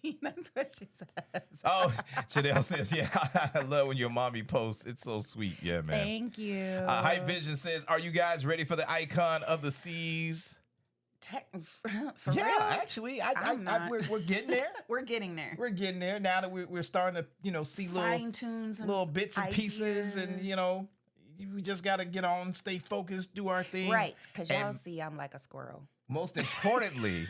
See, that's what she says. Oh, Chanel says, yeah, I love when your mommy posts. It's so sweet. Yeah, man. Thank you. Hype Vision says, are you guys ready for the Icon of the Seas? For yeah, real? actually, we're getting there. We're getting there. We're getting there now that we're starting to, see little bits and pieces, and we just got to get on, stay focused, do our thing. Right, because y'all see I'm like a squirrel. Most importantly,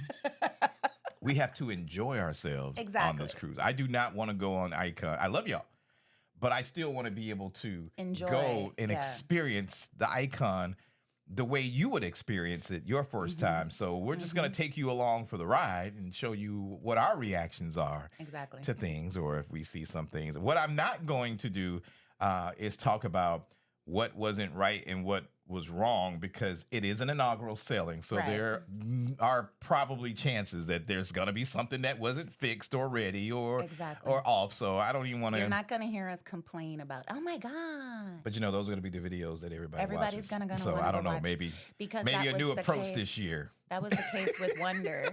we have to enjoy ourselves on this cruise. I do not want to go on Icon. I love y'all, but I still want to be able to go and experience the Icon the way you would experience it your first time. So we're just going to take you along for the ride and show you what our reactions are to things, or if we see some things. What I'm not going to do is talk about what wasn't right and what was wrong, because it is an inaugural sailing. So there are probably chances that there's going to be something that wasn't fixed or ready or off. So I don't even want to. You're not going to hear us complain about, oh my God. But those are going to be the videos that everybody's going to go. So I don't know, maybe a new approach this year. That was the case with Wonder.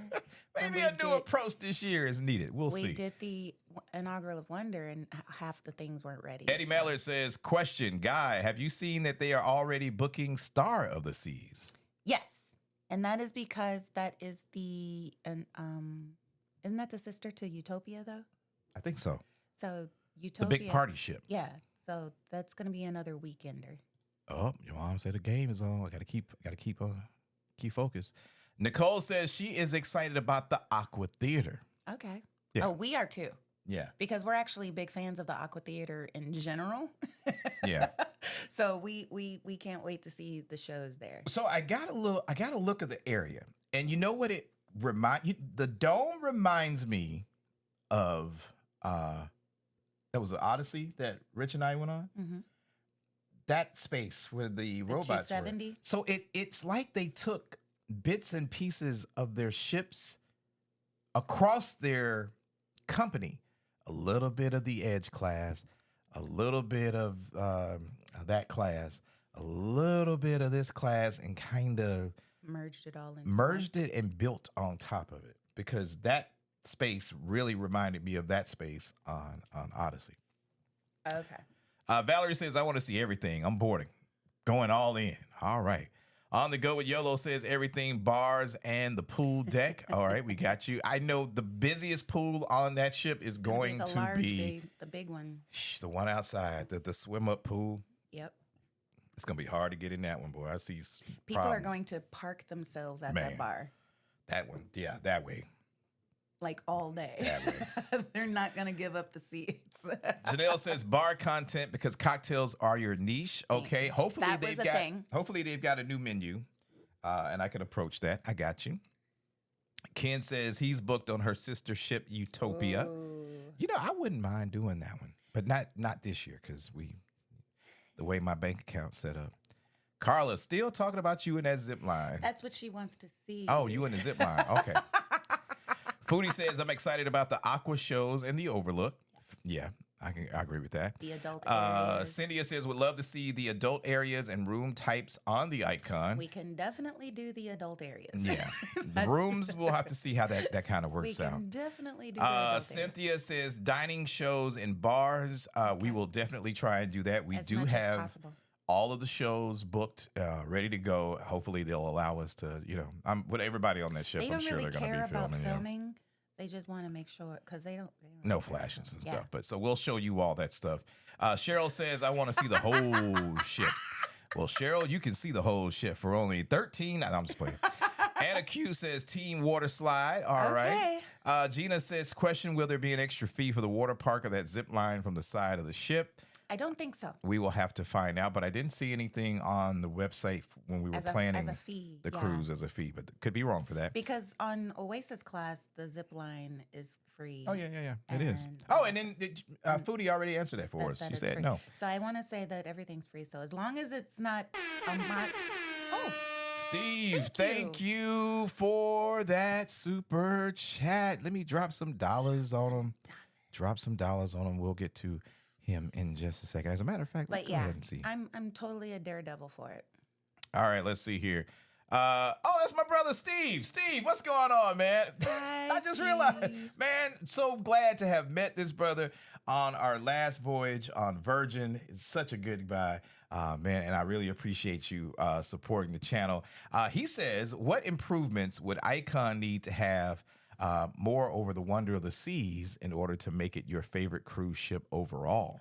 Maybe a new approach this year is needed. We'll see. We did the inaugural of Wonder, and half the things weren't ready. Eddie Mallard says, question, Guy, have you seen that they are already booking Star of the Seas? Yes. And that is because that is isn't that the sister to Utopia, though? I think so. So Utopia. The big party ship. Yeah. So that's going to be another weekender. Oh, your mom said the game is on. I got to keep focus. Nicole says she is excited about the Aqua Theater. Okay. Yeah. Oh, we are too. Yeah. Because we're actually big fans of the Aqua Theater in general. Yeah. So we can't wait to see the shows there. So I got a look at the area, and you know what it remind you? The dome reminds me of that was the Odyssey that Rich and I went on. Mm-hmm. That space where the robots were. 270. So it's like they took bits and pieces of their ships across their company. A little bit of the Edge class, a little bit of that class, a little bit of this class, and kind of Merged it all in. merged it and built on top of it, because that space really reminded me of that space on Odyssey. Okay. Valerie says, I want to see everything. I'm boarding. Going all in. All right. On the go with YOLO says everything, bars and the pool deck. All right, we got you. I know the busiest pool on that ship is going to be the big one. the one outside, the swim up pool. Yep. It's going to be hard to get in that one, boy. I see People problems. are going to park themselves at Man. that bar That one, yeah, that way. like all day. That way. They're not going to give up the seats. Janelle says bar content because cocktails are your niche. Okay, hopefully That was a thing. Hopefully they've got a new menu, and I can approach that. I got you. Ken says he's booked on her sister ship Utopia. Ooh. You know, I wouldn't mind doing that one, but not this year because the way my bank account's set up. Carla, still talking about you in that zip line. That's what she wants to see. Oh, you in the zip line. Okay. Foodie says, I'm excited about the Aqua shows and the Overlook. Yeah, I agree with that. The adult areas. Cynthia says, would love to see the adult areas and room types on the icon. We can definitely do the adult areas. Yeah. The rooms, we'll have to see how that kind of We works can out. definitely do the adult areas. Cynthia says, dining shows and bars. We will definitely try and do that. We As do much as have possible. all of the shows booked, ready to go. Hopefully they'll allow us to, with everybody on that ship, They I'm don't sure really they're going to care be about filming. filming. They just want to make sure because they don't No care. flashes and Yeah. stuff. But so we'll show you all that stuff. Cheryl says, I want to see the whole ship. Well, Cheryl, you can see the whole ship for only $13. No, I'm just playing. Anna Q says team water slide. All right. Gina says, question, will there be an extra fee for the water park or that zip line from the side of the ship? I don't think so. We will have to find out, but I didn't see anything on the website when we were planning as a fee, the yeah. cruise as a fee, but could be wrong for that. Because on Oasis class, the zip line is free. Oh, yeah. It is. And- Oh, and then Foodie already answered that for us. that She it's said free. no. So I want to say that everything's free. So as long as it's not a oh, Steve, Thank thank you for that super chat. Let me drop some dollars on him. Drop some dollars on him. We'll get to him in just a second. As a matter of fact, let's but go yeah, ahead and see. I'm totally a daredevil for it. All right, let's see here. Oh, that's my brother Steve. Steve, what's going on, man? Hi, I just realized, Steve. man, so glad to have met this brother on our last voyage on Virgin. It's such a good guy, man, and I really appreciate you supporting the channel. He says, what improvements would Icon need to have more over the wonder of the seas in order to make it your favorite cruise ship overall?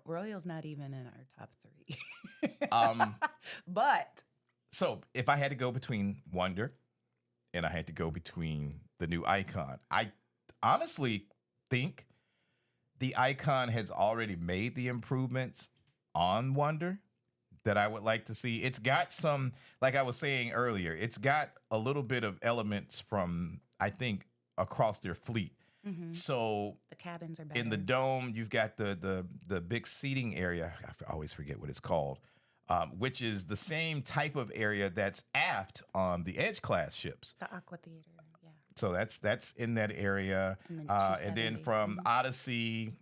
Royal's not even in our top 3. But So if I had to go between Wonder and I had to go between the new Icon, I honestly think the Icon has already made the improvements on Wonder that I would like to see. It's got some, like I was saying earlier, it's got a little bit of elements from, I think, across their fleet. So the cabins are better. in the dome, you've got the big seating area. I always forget what it's called, which is the same type of area that's aft on the Edge class ships. the Aqua Theater, yeah. So that's in that area. And then And then 270. from Odyssey,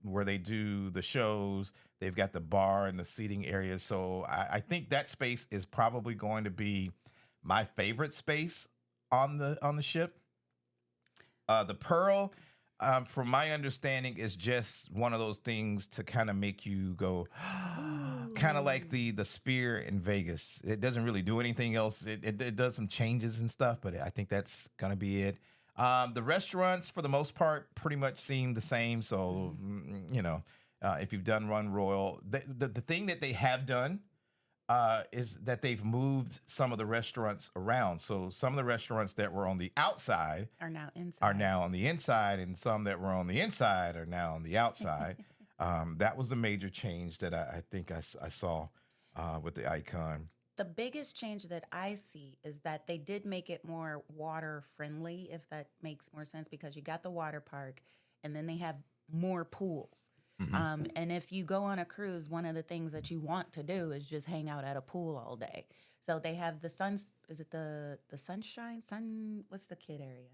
where they do the shows, they've got the bar and the seating area. So I think that space is probably going to be my favorite space on the ship. The Pearl, from my understanding, is just one of those things to kind of make you go, kind of like the Spear in Vegas. It doesn't really do anything else. It does some changes and stuff, but I think that's going to be it. The restaurants, for the most part, pretty much seem the same. So, if you've done Run Royal, the thing that they have done is that they've moved some of the restaurants around. So some of the restaurants that were on the outside Are now inside. are now on the inside, and some that were on the inside are now on the outside. That was a major change that I think I saw with the icon. The biggest change that I see is that they did make it more water friendly, if that makes more sense, because you got the water park and then they have more pools. And if you go on a cruise, one of the things that you want to do is just hang out at a pool all day. So they have the is it the sunshine? What's the kid area?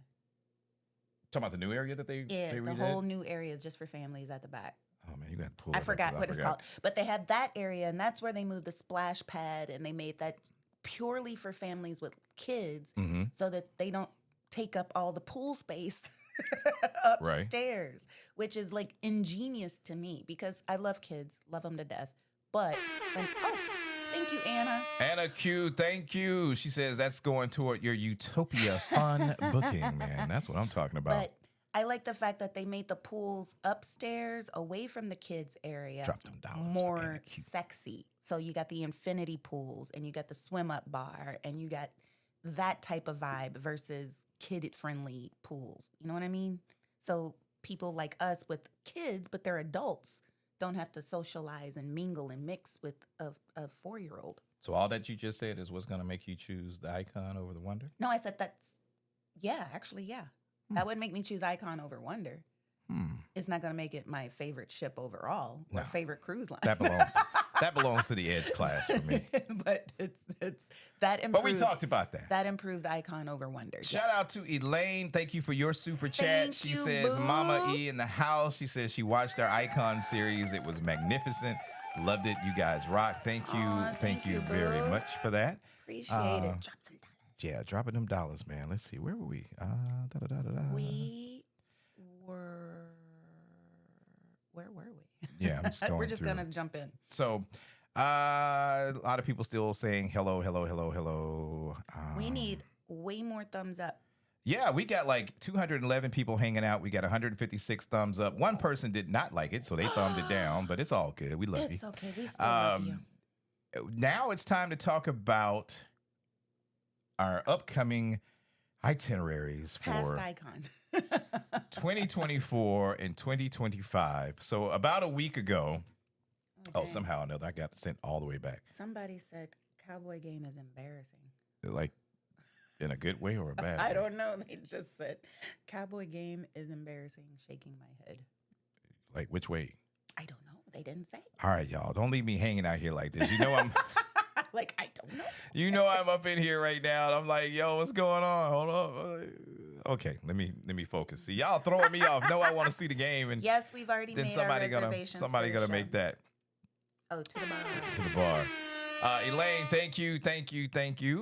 Talking about the new area that they Yeah, the redid? whole new area just for families at the back. Oh man, you got to pull. I forgot what it's called. But they have that area, and that's where they moved the splash pad, and they made that purely for families with kids so that they don't take up all the pool space upstairs, which is like ingenious to me because I love kids, love them to death. But, thank you, Anna. Anna Q, thank you. She says that's going toward your Utopia fun booking, man. That's what I'm talking about. But I like the fact that they made the pools upstairs away from the kids area Drop them dollars. more sexy. So you got the infinity pools and you got the swim up bar and you got that type of vibe versus kid friendly pools. You know what I mean? So people like us with kids, but they're adults, don't have to socialize and mingle and mix with a 4-year-old. So all that you just said is what's going to make you choose the icon over the Wonder? No, I said yeah. That would make me choose Icon over Wonder. It's not going to make it my favorite ship overall or favorite cruise line. That belongs to the Edge class for me. But it's that improves. But we talked about that. That improves Icon over Wonder. Shout out to Elaine. Thank you for your super chat. She says, boo. Mama E in the house. She says she watched our Icon series. It was magnificent. Loved it. You guys rock. Thank you. Aw, Thank you boo. very much for that. Appreciate it. Drop some dollars. Yeah, dropping them dollars, man. Let's see. Where were we? We were. Where were we? Yeah, I'm just going We're just through. going to jump in. So, a lot of people still saying hello, hello, hello, hello. We need way more thumbs up. Yeah, we got like 211 people hanging out. We got 156 thumbs up. One person did not like it, so they thumbed it down, but it's all good. We love you. It's okay. We still love you. Now it's time to talk about our upcoming itineraries Past for Icon. 2024 and 2025. So about a week ago, Okay. somehow or another, I got sent all the way back. Somebody said Cowboy Game is embarrassing. Like in a good way or a bad way? I don't know. They just said Cowboy Game is embarrassing, shaking my head. Like which way? I don't know. They didn't say. All right, y'all. Don't leave me hanging out here like this. You know I'm Like, I don't know. you know I'm up in here right now. And I'm like, yo, what's going on? Hold up. Okay, let me focus. See, y'all throwing me off. No, I want to see the game, and Yes, we've already then made somebody our reservations. somebody for the gonna show. make that Oh, to the bar. to the bar. Elaine, thank you.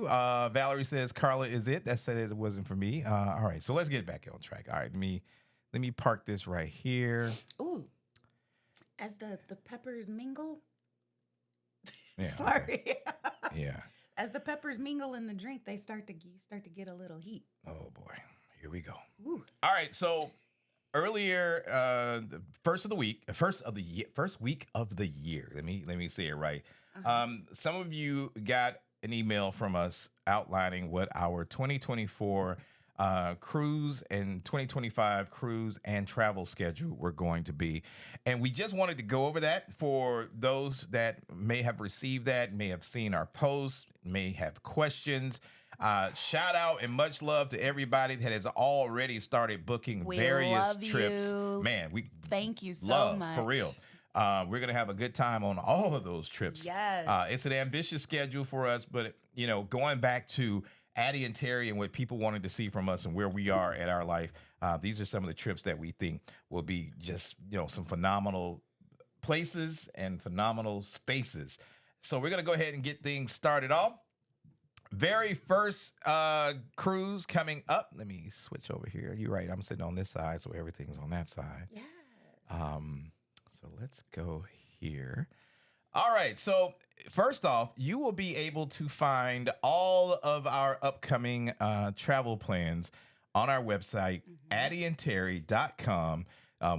Valerie says Carla is it. That said it wasn't for me. All right, so let's get back on track. All right, let me park this right here. Ooh. As the peppers mingle. Yeah. Sorry. Yeah. As the peppers mingle in the drink, you start to get a little heat. Oh boy, here we go. Ooh. All right, so earlier, the first week of the year. Let me say it right. Some of you got an email from us outlining what our 2024 cruise and 2025 cruise and travel schedule were going to be. And we just wanted to go over that for those that may have received that, may have seen our posts, may have questions. Shout out and much love to everybody that has already started booking We various love trips. you. Man, we Thank you so love much. for real. We're going to have a good time on all of those trips. Yes. It's an ambitious schedule for us, but going back to Addy and Terry and what people wanted to see from us and where we are at our life, these are some of the trips that we think will be just, some phenomenal places and phenomenal spaces. So we're going to go ahead and get things started off. Very first cruise coming up. Let me switch over here. You're right. I'm sitting on this side, so everything's on that side. Yeah. So let's go here. All right. So first off, you will be able to find all of our upcoming travel plans on our website, addyandterry.com.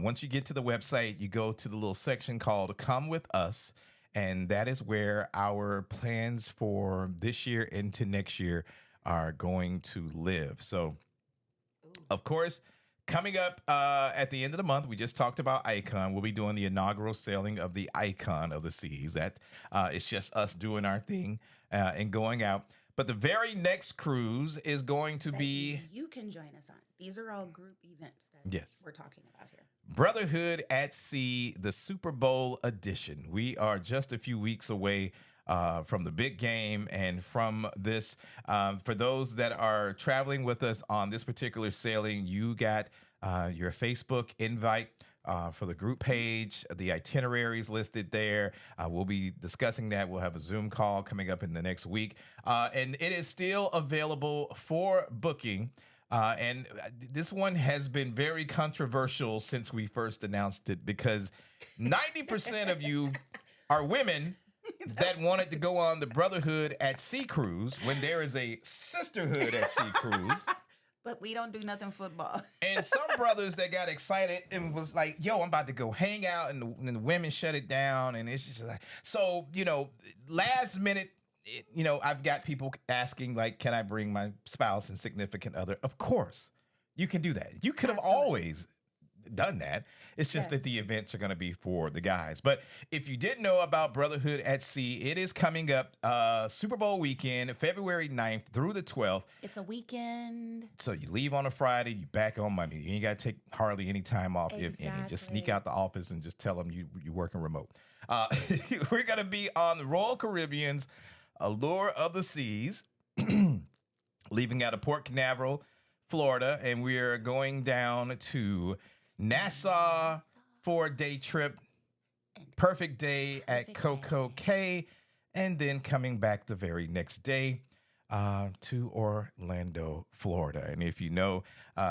Once you get to the website, you go to the little section called Come With Us, And that is where our plans for this year into next year are going to live. So, Ooh. of course, coming up at the end of the month, we just talked about Icon. We'll be doing the inaugural sailing of the Icon of the Seas. That it's just us doing our thing and going out. But the very next cruise is going to That be you can join us on. These are all group events that Yes. we're talking about here. Brotherhood at Sea, the Super Bowl edition. We are just a few weeks away from the big game and from this. For those that are traveling with us on this particular sailing, you got your Facebook invite. For the group page, the itineraries listed there. We'll be discussing that. We'll have a Zoom call coming up in the next week. And it is still available for booking. And this one has been very controversial since we first announced it because 90% of you are women that wanted to go on the Brotherhood at Sea cruise when there is a Sisterhood at Sea cruise. But we don't do nothing football. And some brothers that got excited and was like, yo, I'm about to go hang out. And the women shut it down. And it's just like, so, last minute, I've got people asking, like, can I bring my spouse and significant other? Of course, you can do that. You could have Absolutely. always done that. It's just that Yes. the events are going to be for the guys. But if you didn't know about Brotherhood at Sea, it is coming up Super Bowl weekend, February 9th through the 12th. It's a weekend. So you leave on a Friday, you back on Monday. You ain't got to take hardly any time off, if any. Just sneak Exactly. out the office and just tell them you're working remote. We're going to be on the Royal Caribbean's Allure of the Seas, leaving out of Port Canaveral, Florida, and we are going down to Nassau for a day trip. Perfect day at Perfect Coco day. Cay, and then coming back the very next day to Orlando, Florida. And if you know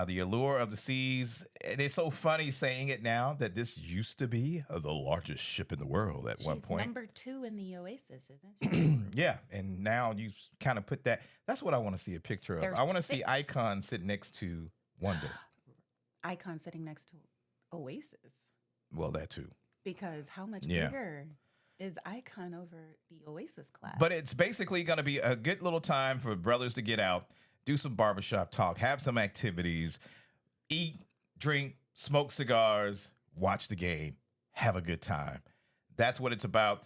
the Allure of the Seas, and it's so funny saying it now that this used to be the largest ship in the world at one She's point. number 2 in the Oasis, isn't she? Yeah, and now you kind of put that. That's what I want to see a picture of. There's I want to see 6. Icon sit next to Wonder. Icon sitting next to Oasis. Well, that too. Because how much Yeah. bigger is Icon over the Oasis class? But it's basically going to be a good little time for brothers to get out, do some barbershop talk, have some activities, eat, drink, smoke cigars, watch the game, have a good time. That's what it's about.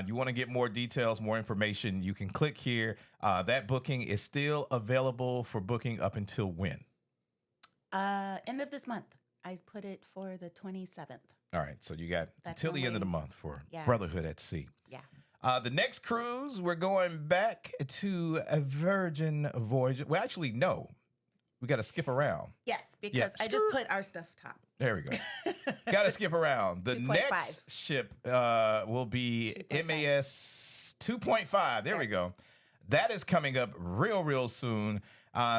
You want to get more details, more information, you can click here. That booking is still available for booking up until when? End of this month. I put it for the 27th. All right, so you got That's until when the end of the we- month for Yeah. Brotherhood at Sea. Yeah. The next cruise, we're going back to a Virgin Voyage. Well, actually, no. We got to skip around. Yes, because I just put our stuff top. There we go. Got to skip around. The 2.5. next ship will be 2.5. MAS 2.5. There we go. That is coming up real soon.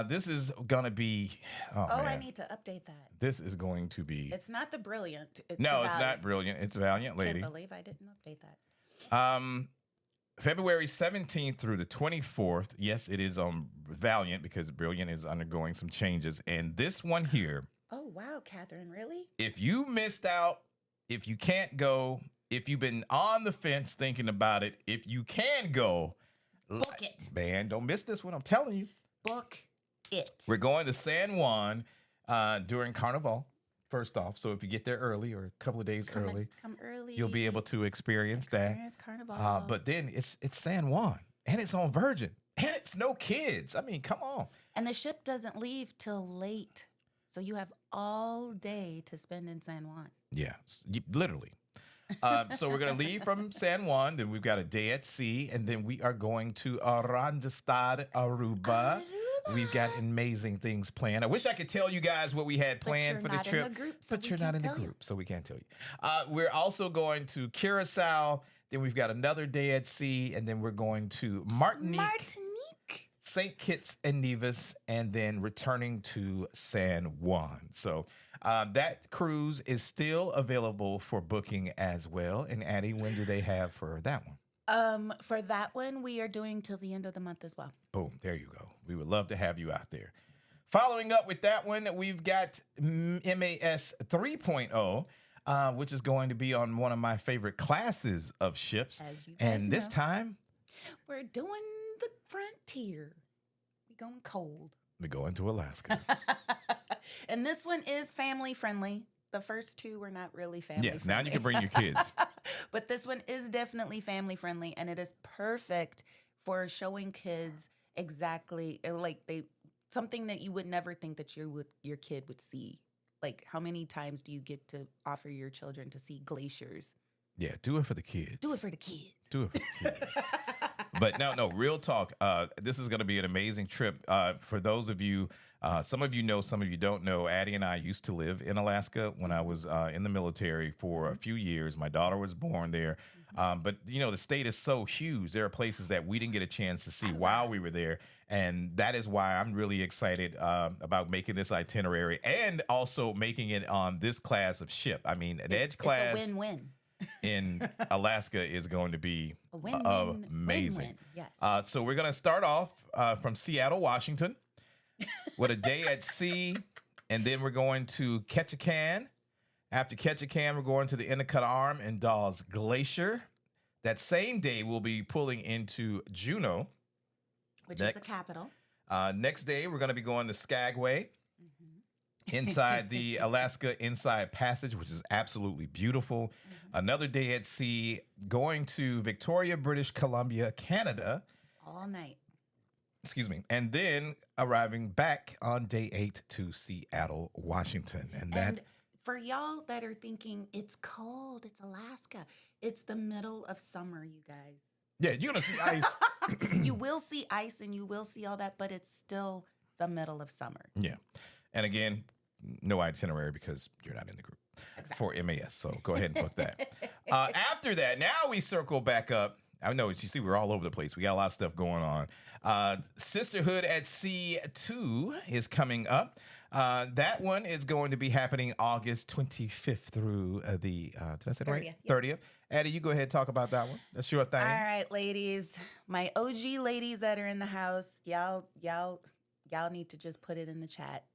This is going to be, Oh, man. I need to update that. This is going to be, It's not the Brilliant. It's no, the it's not Valiant. Brilliant. It's Valiant Lady. Can't believe I didn't update that. February 17th through the 24th. Yes, it is on Valiant because Brilliant is undergoing some changes. And this one here, Oh, wow, Catherine, really? if you missed out, if you can't go, if you've been on the fence thinking about it, if you can go, Book it. man, don't miss this one. I'm telling you. Book it. We're going to San Juan during Carnival, first off. So if you get there early or a couple of days early, Come early. you'll be able to experience Experience Carnival. But then it's San Juan, and it's on Virgin, and it's no kids. I mean, come on. And the ship doesn't leave till late. So you have all day to spend in San Juan. Yeah, literally. So we're going to leave from San Juan. Then we've got a day at sea, and then we are going to Arandastad, Aruba. We've got amazing things planned. I wish I could tell you guys what we had planned for the not in trip, the group, so but we you're not can't in the tell you. group, so we can't tell you. We're also going to Curacao. Then we've got another day at sea, and then we're going to Martinique. St. Kitts and Nevis, and then returning to San Juan. So that cruise is still available for booking as well. And Addy, when do they have for that one? For that one, we are doing till the end of the month as well. Boom, there you go. We would love to have you out there. Following up with that one, we've got MAS 3.0. which is going to be on one of my favorite classes of ships. As you guys And this know. time, We're doing the frontier. We going cold. we're going to Alaska. And this one is family friendly. The first two were not really family Yeah, friendly. now you can bring your kids. But this one is definitely family friendly, and it is perfect for showing kids exactly something that you would never think that your kid would see. Like, how many times do you get to offer your children to see glaciers? Yeah, do it for the kids. Do it for the kids. Do it for the kids. But no, real talk. This is going to be an amazing trip. For those of you, some of you know, some of you don't know, Addy and I used to live in Alaska when I was in the military for a few years. My daughter was born there. But, you know, the state is so huge. There are places that we didn't get a chance to see while we were there. And that is why I'm really excited about making this itinerary and also making it on this class of ship. I mean, an Edge class. It's a win-win. In Alaska is going to be A win-win, amazing. win-win, yes. So we're going to start off from Seattle, Washington, with a day at sea, and then we're going to Ketchikan. After Ketchikan, we're going to the Endicott Arm and Dawes Glacier. That same day, we'll be pulling into Juneau, Which is the capital. Next day, we're going to be going to Skagway. Inside the Alaska Inside Passage, which is absolutely beautiful. Another day at sea, going to Victoria, British Columbia, Canada. All night. Excuse me. And then arriving back on day 8 to Seattle, Washington. And for y'all that are thinking, it's cold, it's Alaska, it's the middle of summer, you guys. yeah, you're going to see ice. You will see ice and you will see all that, but it's still the middle of summer. Yeah. And again, no itinerary because you're not in the group for MAS. So go ahead and book that. After that, now we circle back up. I know, you see, we're all over the place. We got a lot of stuff going on. Sisterhood at Sea 2 is coming up. That one is going to be happening August 25th through did I say it right? 30th. 30th. Addy, you go ahead and talk about that one. That's your thing. All right, ladies, my OG ladies that are in the house, y'all need to just put it in the chat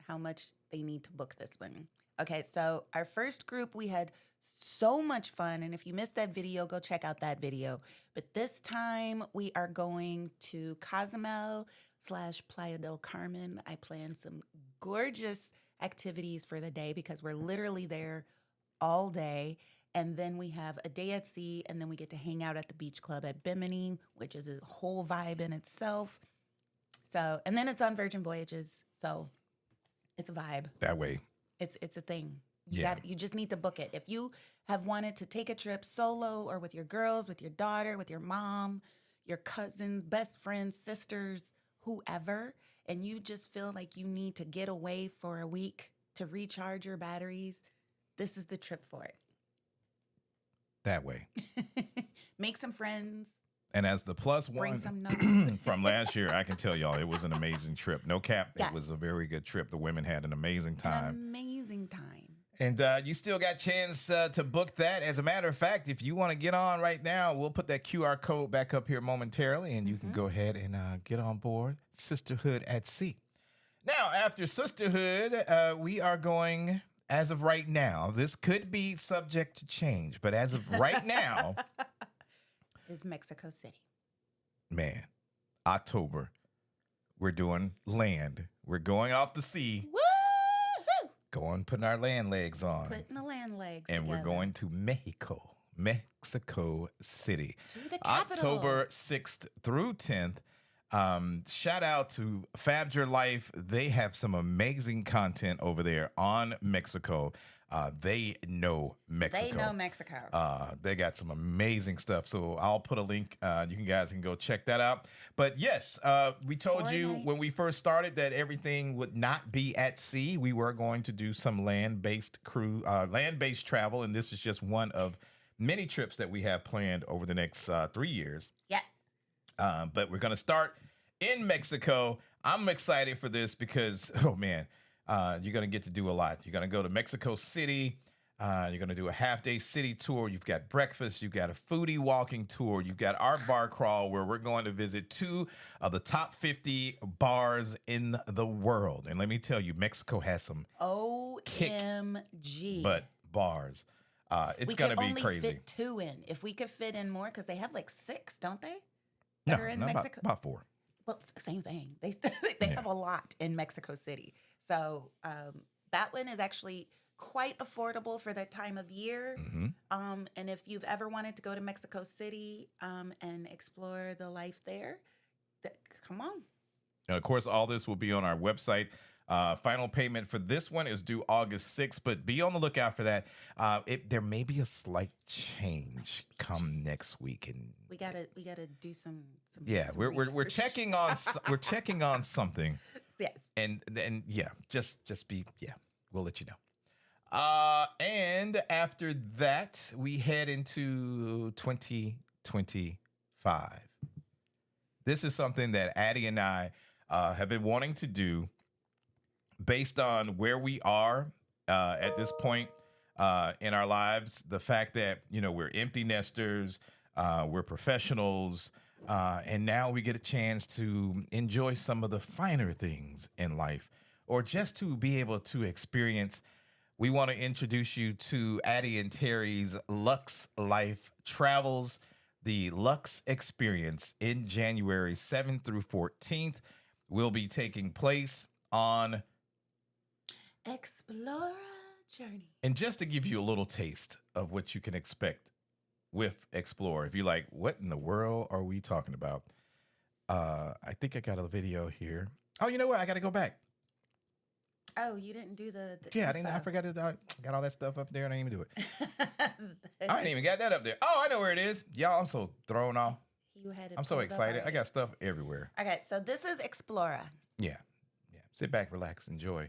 how much they need to book this one. Okay, so our first group, we had so much fun. And if you missed that video, go check out that video. But this time we are going to Cozumel / Playa del Carmen. I planned some gorgeous activities for the day because we're literally there all day. And then we have a day at sea, and then we get to hang out at the beach club at Bimini, which is a whole vibe in itself. So, and then it's on Virgin Voyages. So it's a vibe. That way. It's a thing. Yeah. You just need to book it. If you have wanted to take a trip solo or with your girls, with your daughter, with your mom, your cousins, best friends, sisters, whoever, and you just feel like you need to get away for a week to recharge your batteries, this is the trip for it. That way. Make some friends. And as the plus Bring one some numbers. from last year, I can tell y'all it was an amazing trip. No cap, Yes. It was a very good trip. The women had an amazing time. An amazing time. And you still got a chance to book that. As a matter of fact, if you want to get on right now, we'll put that QR code back up here momentarily, and you can go ahead and get on board Sisterhood at Sea. Now, after Sisterhood, we are going, as of right now, this could be subject to change, but as of right now, Is Mexico City. man, October, we're doing land. We're going off the sea, Woo-hoo! putting our land legs on. Putting the land legs And we're together. going to Mexico City. To the capital. October 6th through 10th. Shout out to Fab Your Life. They have some amazing content over there on Mexico. They know Mexico. They know Mexico. They got some amazing stuff. So I'll put a link. You guys can go check that out. But yes, we told 4 you nights. when we first started that everything would not be at sea. We were going to do some land-based travel, and this is just one of many trips that we have planned over the next 3 years. Yes. But we're going to start in Mexico. I'm excited for this because, oh man, you're going to get to do a lot. You're going to go to Mexico City. You're going to do a half-day city tour. You've got breakfast. You've got a foodie walking tour. You've got Art Bar Crawl, where we're going to visit 2 of the top 50 bars in the world. And let me tell you, Mexico has some OMG. but bars. It's We going could to be only crazy. fit 2 in. If we could fit in more, because they have like 6, don't they? No, That are in no, Mexico. about 4. Well, it's the same thing. They Yeah. have a lot in Mexico City. So that one is actually quite affordable for that time of year. Hmm. And if you've ever wanted to go to Mexico City and explore the life there, come on. And of course, all this will be on our website. Final payment for this one is due August 6th, but be on the lookout for that. There may be a slight change come next week, and We gotta do some yeah, some we're research. checking on we're checking on something, Yes. and yeah, just be we'll let you know. And after that, we head into 2025. This is something that Addy and I have been wanting to do based on where we are at this point in our lives. The fact that, we're empty nesters, we're professionals, and now we get a chance to enjoy some of the finer things in life, or just to be able to experience. We want to introduce you to Addy and Terry's Lux Life Travels, the Lux Experience in January 7th through 14th will be taking place on Explore journey. And just to give you a little taste of what you can expect with Explore, if you're like, what in the world are we talking about? I think I got a video here. Oh, you know what? I got to go back. Oh, you didn't do the Yeah, I forgot it. I got all that stuff up there and I didn't even do it. I ain't even got that up there. Oh, I know where it is. Y'all, I'm so thrown off. I'm so excited. I got stuff everywhere. Okay, so this is Explora. Yeah. Sit back, relax, enjoy,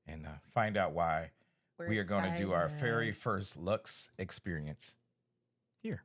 and find out why we are going to do our very first Lux experience here.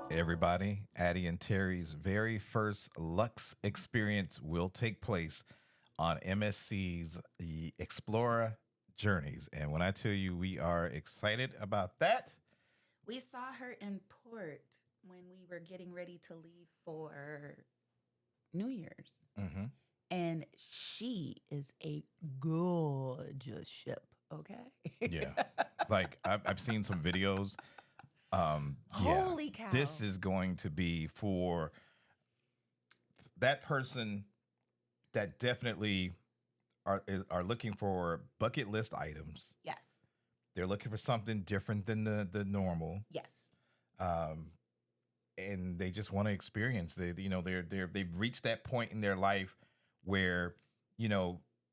Everybody, Addy and Terry's very first Lux experience will take place on MSC's Explorer Journeys. And when I tell you we are excited about that, we saw her in port when we were getting ready to leave for New Year's. mm-hmm. And she is a gorgeous ship, okay? Yeah. Like I've seen some videos. Holy cow. This is going to be for that person that definitely are looking for bucket list items. Yes. They're looking for something different than the normal. Yes. And they just want to experience. They've reached that point in their life where,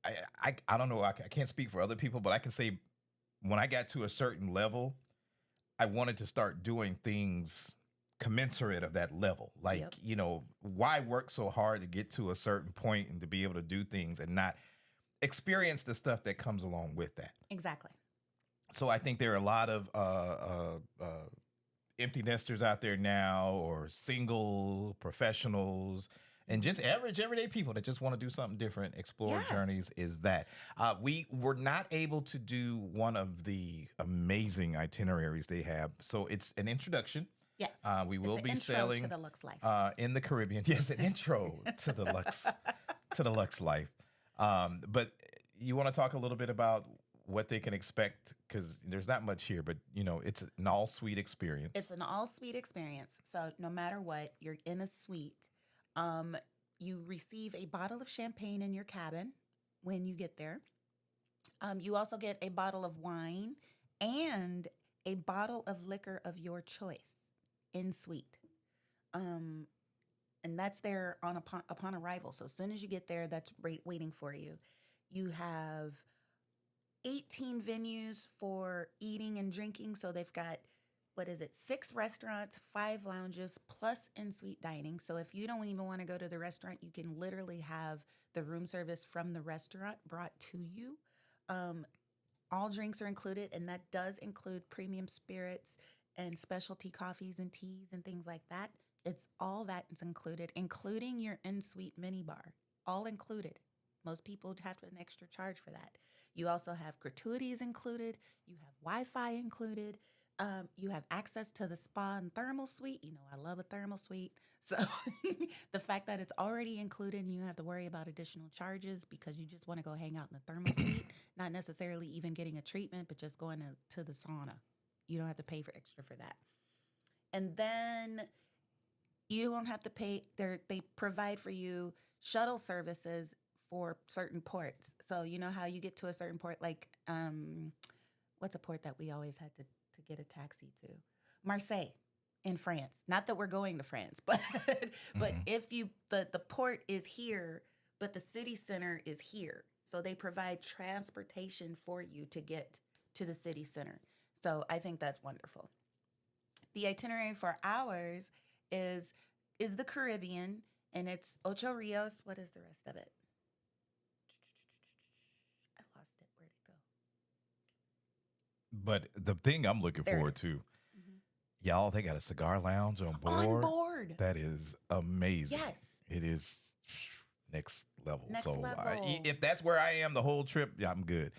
I don't know. I can't speak for other people, but I can say when I got to a certain level, I wanted to start doing things commensurate of that level. Like, Yep. why work so hard to get to a certain point and to be able to do things and not experience the stuff that comes along with that? Exactly. So I think there are a lot of empty nesters out there now, or single professionals, and just average everyday people that just want to do something different. Explore Yes. Journeys is that. We were not able to do one of the amazing itineraries they have, so it's an introduction. Yes. We It's will an be intro to sailing the Lux life. in the Caribbean. Yes, an intro to the Lux life. But you want to talk a little bit about what they can expect, because there's not much here, but it's an all suite experience. It's an all suite experience. So no matter what, you're in a suite. You receive a bottle of champagne in your cabin when you get there. You also get a bottle of wine and a bottle of liquor of your choice in suite. Um, and that's there upon arrival. So as soon as you get there, that's waiting for you. You have 18 venues for eating and drinking. So they've got, what is it, 6 restaurants, 5 lounges, plus in-suite dining. So if you don't even want to go to the restaurant, you can literally have the room service from the restaurant brought to you. All drinks are included, and that does include premium spirits and specialty coffees and teas and things like that. It's all that is included, including your in-suite minibar, all included. Most people have an extra charge for that. You also have gratuities included. You have Wi-Fi included. You have access to the spa and thermal suite. I love a thermal suite. So the fact that it's already included and you don't have to worry about additional charges because you just want to go hang out in the thermal suite, not necessarily even getting a treatment, but just going to the sauna. You don't have to pay for extra for that. And then you don't have to pay. They provide for you shuttle services for certain ports. So you know how you get to a certain port, like what's a port that we always had to get a taxi to? Marseille in France. Not that we're going to France, but if the port is here, but the city center is here. So they provide transportation for you to get to the city center. So I think that's wonderful. The itinerary for ours is the Caribbean, and it's Ocho Rios. What is the rest of it? I lost it. Where'd it go? But the thing I'm looking There it forward is. to, y'all, they got a cigar lounge on On board. board. That is amazing. Yes. It is next level. Next so level. if that's where I am the whole trip, yeah, I'm good.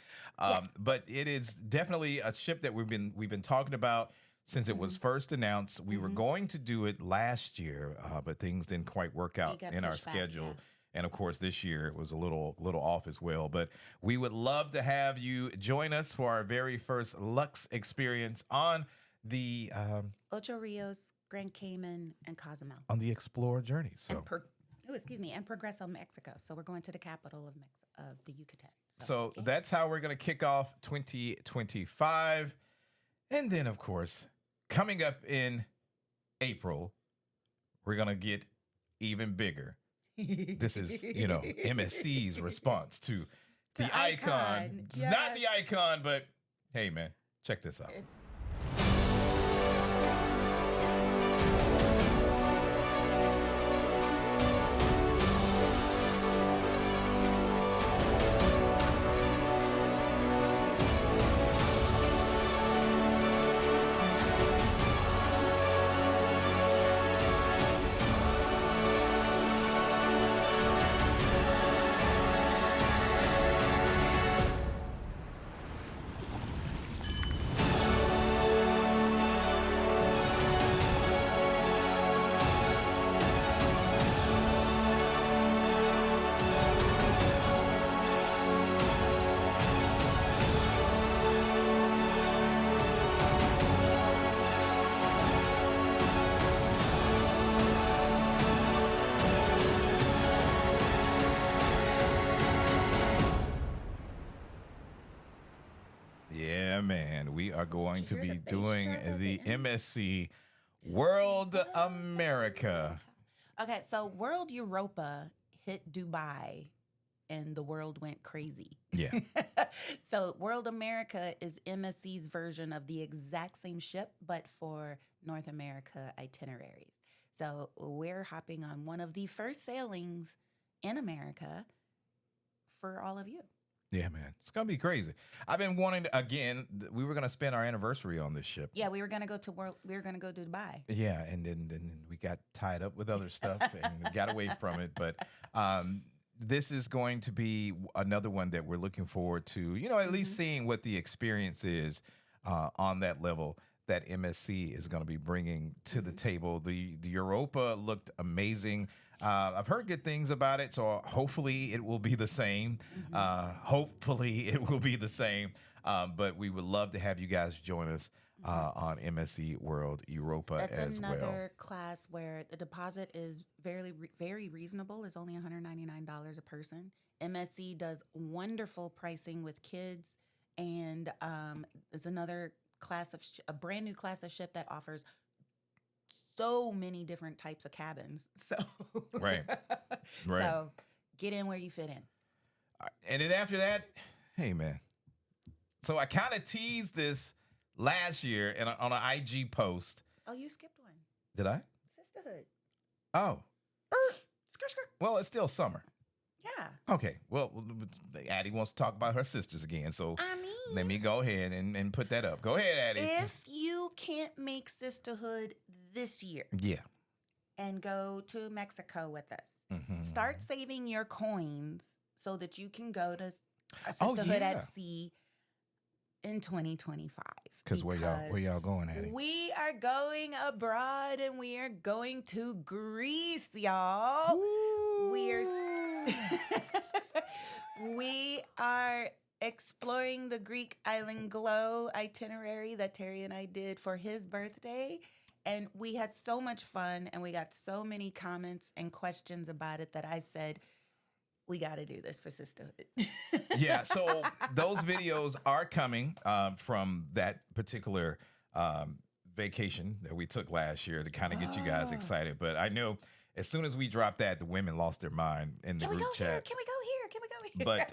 But it is definitely a ship that we've been talking about since it was first announced. We were going to do it last year, but things didn't quite work out got in our pushed back, schedule. yeah. And of course, this year it was a little off as well. But we would love to have you join us for our very first Lux experience on the Ocho Rios, Grand Cayman, and Cozumel. on the Explorer Journey. So And Progreso, Mexico. So we're going to the capital of the Yucatan. So that's how we're going to kick off 2025. And then, of course, coming up in April, we're going to get even bigger. This is, MSC's response to the icon. It's not the icon, but hey, man, check this out. Yeah, man, we are going to be doing the MSC World America. Okay, so World Europa hit Dubai and the world went crazy. Yeah. So World America is MSC's version of the exact same ship, but for North America itineraries. So we're hopping on one of the first sailings in America for all of you. Yeah, man. It's going to be crazy. I've been wanting to, again, we were going to spend our anniversary on this ship. Yeah, we were gonna go to Dubai. Yeah, and then we got tied up with other stuff and we got away from it. But this is going to be another one that we're looking forward to, at least seeing what the experience is on that level that MSC is going to be bringing to the table. The Europa looked amazing. I've heard good things about it, so hopefully it will be the same. Hopefully it will be the same. But we would love to have you guys join us on MSC World Europa That's as well. another class where the deposit is very reasonable. It's only $199 a person. MSC does wonderful pricing with kids, and it's another class of a brand new class of ship that offers so many different types of cabins. So Right. So get in where you fit in. And then after that, hey, man. So I kind of teased this last year on an IG post. Oh, you skipped one. Did I? Sisterhood. Oh. Skirt, skirt. Well, it's still summer. Yeah. Okay. Well, Addy wants to talk about her sisters again. So I mean, let me go ahead and put that up. Go ahead, Addy. if you can't make Sisterhood this year Yeah. and go to Mexico with us, start saving your coins so that you can go to a Sisterhood at Sea in 2025. Because where y'all going, Addy? We are going abroad and we are going to Greece, y'all. We are exploring the Greek island glow itinerary that Terry and I did for his birthday. And we had so much fun and we got so many comments and questions about it that I said, we got to do this for Sisterhood. Yeah, so those videos are coming from that particular vacation that we took last year to kind of get you guys excited. But I know as soon as we dropped that, the women lost their mind in the group chat. Can we go here? Can we go here? But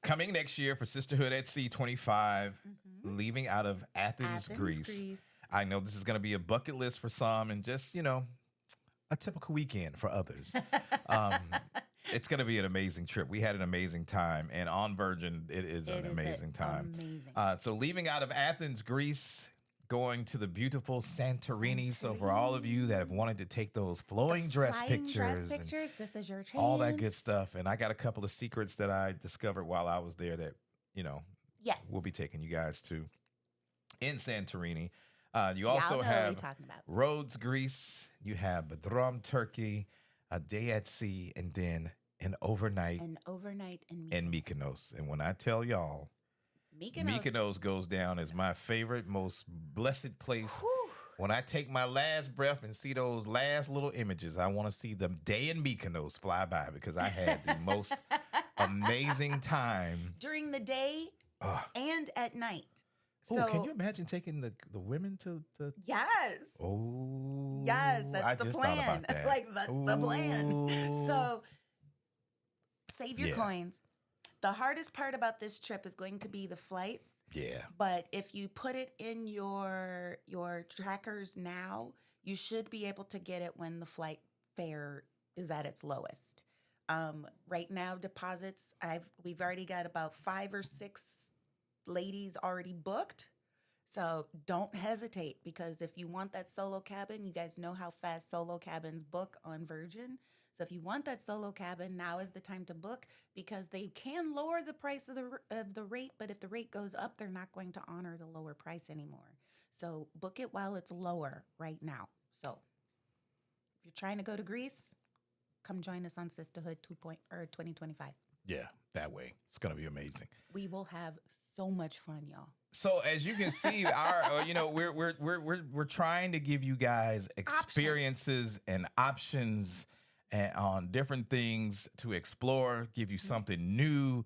coming next year for Sisterhood at Sea 25, leaving out of Athens, Greece. I know this is going to be a bucket list for some and just, a typical weekend for others. It's going to be an amazing trip. We had an amazing time. And on Virgin, it is an amazing time. So leaving out of Athens, Greece, going to the beautiful Santorini. So for all of you that have wanted to take those flowing dress pictures, this is your chance. all that good stuff. And I got a couple of secrets that I discovered while I was there that, yes, we'll be taking you guys to in Santorini. You also have Rhodes, Greece. You have Bodrum, Turkey, a day at sea, and then an overnight in Mykonos. And when I tell y'all, Mykonos goes down as my favorite, most blessed place. Whew. When I take my last breath and see those last little images, I want to see the day in Mykonos fly by because I had the most amazing time. During the day and at night. So, can you imagine taking the women to the... Yes. Oh. Yes, that's the plan. Thought about that. That's the plan. So save your coins. The hardest part about this trip is going to be the flights. Yeah. But if you put it in your trackers now, you should be able to get it when the flight fare is at its lowest. Right now, deposits, we've already got about 5 or 6 ladies already booked. So don't hesitate, because if you want that solo cabin, you guys know how fast solo cabins book on Virgin. So if you want that solo cabin, now is the time to book, because they can lower the price of the rate, but if the rate goes up, they're not going to honor the lower price anymore. So book it while it's lower right now. So if you're trying to go to Greece, come join us on Sisterhood 2025. Yeah, that way. It's going to be amazing. We will have so much fun, y'all. So as you can see, we're trying to give you guys experiences and options on different things to explore, give you something new,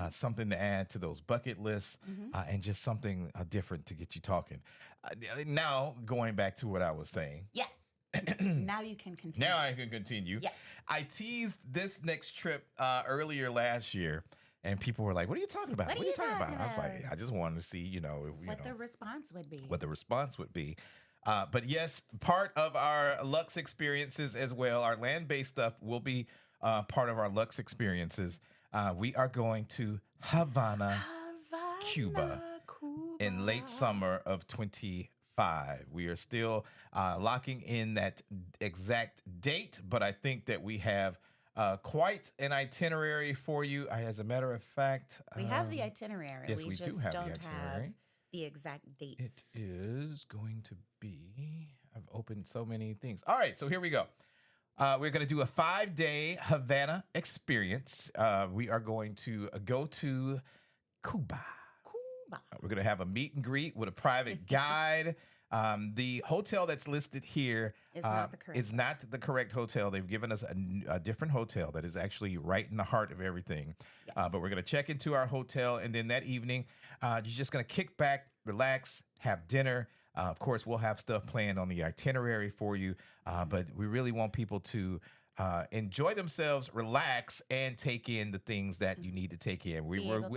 something to add to those bucket lists, and just something different to get you talking. Now, going back to what I was saying. Yes. Now you can continue. Now I can continue. Yes. I teased this next trip earlier last year, and people were like, "What are you talking about? What are you talking I was like, about? "I just wanted to see, What the response would be. what the response would be." But yes, part of our Lux experiences as well, our land-based stuff will be part of our Lux experiences. We are going to Havana, Cuba, in late summer of 25. We are still locking in that exact date, but I think that we have quite an itinerary for you. As a matter of fact, We have the itinerary. yes, we we just do have the don't itinerary. have the exact dates. It is going to be. I've opened so many things. All right, so here we go. We're going to do a 5-day Havana experience. We are going to go to Cuba. We're going to have a meet and greet with a private guide. The hotel that's listed here Is not the correct is not the correct hotel. They've given us a different hotel that is actually right in the heart of everything. Yes. But we're going to check into our hotel, and then that evening, you're just going to kick back, relax, have dinner. Of course, we'll have stuff planned on the itinerary for you, but we really want people to enjoy themselves, relax, and take in the things that you need to take in.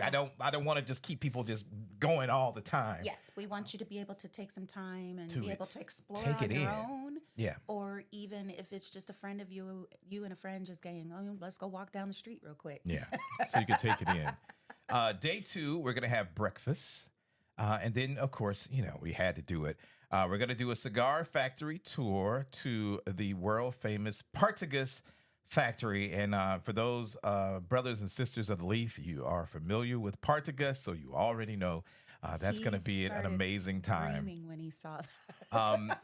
I don't want to just keep people just going all the time. Yes, we want you to be able to take some time and To be able to explore take on it your in. own. Yeah. Or even if it's just a friend of you and a friend just going, oh, let's go walk down the street real quick. Yeah, so you can take it in. Day 2, we're going to have breakfast. And then, of course, we had to do it. We're going to do a cigar factory tour to the world famous Partagas factory. And for those brothers and sisters of the Leaf, you are familiar with Partagas, so you already know that's going to be an amazing time. Screaming when he saw that.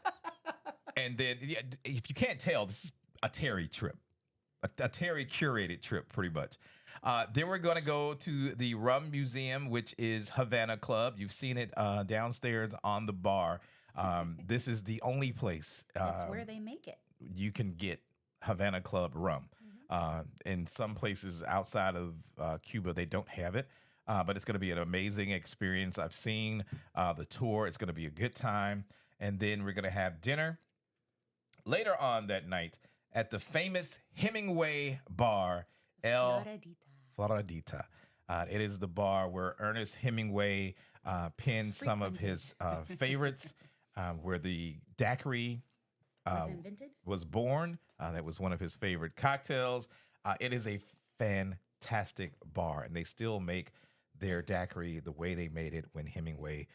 And then, if you can't tell, this is a Terry trip, a Terry curated trip, pretty much. Then we're going to go to the Rum Museum, which is Havana Club. You've seen it downstairs on the bar. This is the only place That's where they make it. you can get Havana Club rum. In some places outside of Cuba, they don't have it. But it's going to be an amazing experience. I've seen the tour. It's going to be a good time. And then we're going to have dinner later on that night at the famous Hemingway bar, El Floridita. It is the bar where Ernest Hemingway penned some of his favorites, where the daiquiri was born. That was one of his favorite cocktails. It is a fantastic bar, and they still make their daiquiri the way they made it when Hemingway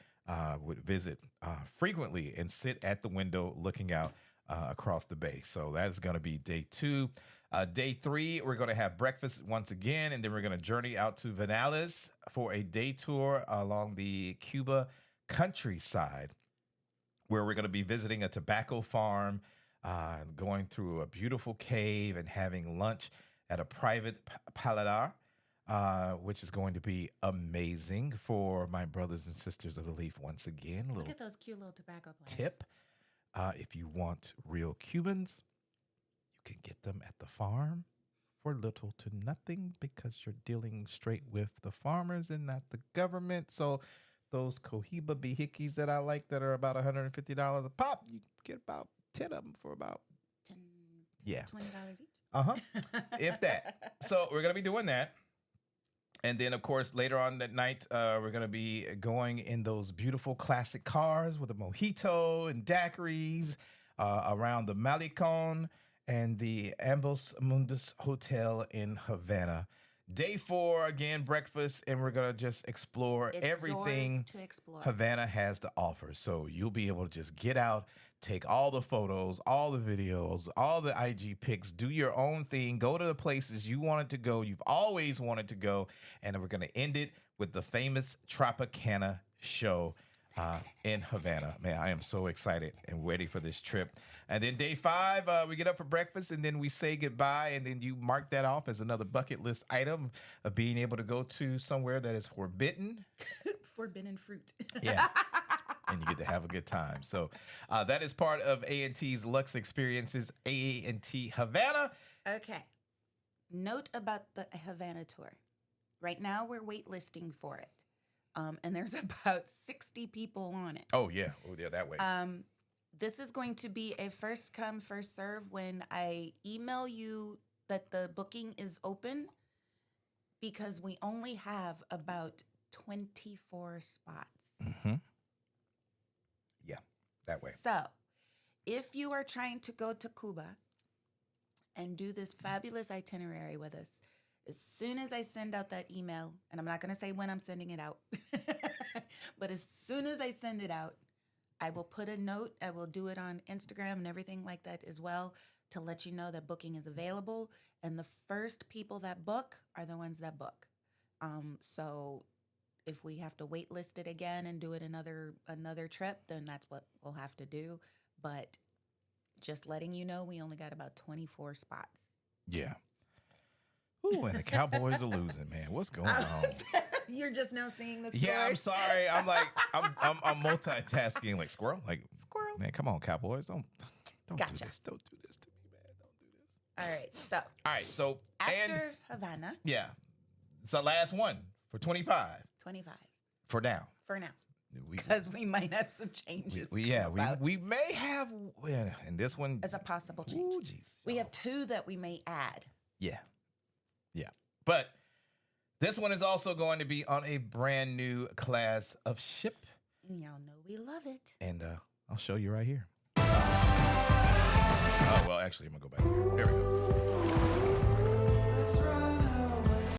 would visit frequently and sit at the window looking out across the bay. So that is going to be day 2. Day 3, we're going to have breakfast once again, and then we're going to journey out to Vanales for a day tour along the Cuba countryside, where we're going to be visiting a tobacco farm, going through a beautiful cave, and having lunch at a private paladar, which is going to be amazing for my brothers and sisters of the Leaf once again. Look at those cute little tobacco plants. Tip, if you want real Cubans, you can get them at the farm for little to nothing, because you're dealing straight with the farmers and not the government. So those Cohiba bihikis that I like that are about $150 a pop, you get about 10 of them for about $20 each. If that. So we're going to be doing that. And then, of course, later on that night, we're going to be going in those beautiful classic cars with a mojito and daiquiris around the Malecon and the Ambos Mundus Hotel in Havana. Day 4, again, breakfast, and we're going to just explore everything Havana has to offer. So you'll be able to just get out, take all the photos, all the videos, all the IG pics, do your own thing, go to the places you wanted to go, you've always wanted to go, and then we're going to end it with the famous Tropicana show in Havana. Man, I am so excited and ready for this trip. And then day 5, we get up for breakfast, and then we say goodbye, and then you mark that off as another bucket list item of being able to go to somewhere that is forbidden. Forbidden fruit. Yeah. And you get to have a good time. So that is part of A&T's Lux Experiences, A&T Havana. Okay. Note about the Havana tour. Right now, we're waitlisting for it. And there's about 60 people on it. Oh, yeah. Oh, yeah, that way. This is going to be a first come, first serve. When I email you that the booking is open, because we only have about 24 spots. Mm-hmm. Yeah, that way. So, if you are trying to go to Cuba and do this fabulous itinerary with us, as soon as I send out that email, and I'm not going to say when I'm sending it out, but as soon as I send it out, I will put a note. I will do it on Instagram and everything like that as well to let you know that booking is available. And the first people that book are the ones that book. So if we have to wait list it again and do it another trip, then that's what we'll have to do. But just letting you know, we only got about 24 spots. Yeah. Ooh, and the Cowboys are losing, man. What's going on? You're just now seeing the scores. Yeah, I'm sorry. I'm like, I'm multitasking like squirrel. Like Squirrel. man, come on, Cowboys. Don't Gotcha. do this. Don't do this to me, man. Don't do this. All right. So And after Havana, yeah, it's our last one for 25 25 for now. for now, We, because we might have some changes. we may have, and this one as a possible change. Ooh, geez. We have 2 that we may add. Yeah. But this one is also going to be on a brand new class of ship. And y'all know we love it. And I'll show you right here. Oh, well, actually, I'm going to go back here. There we go. Let's run away.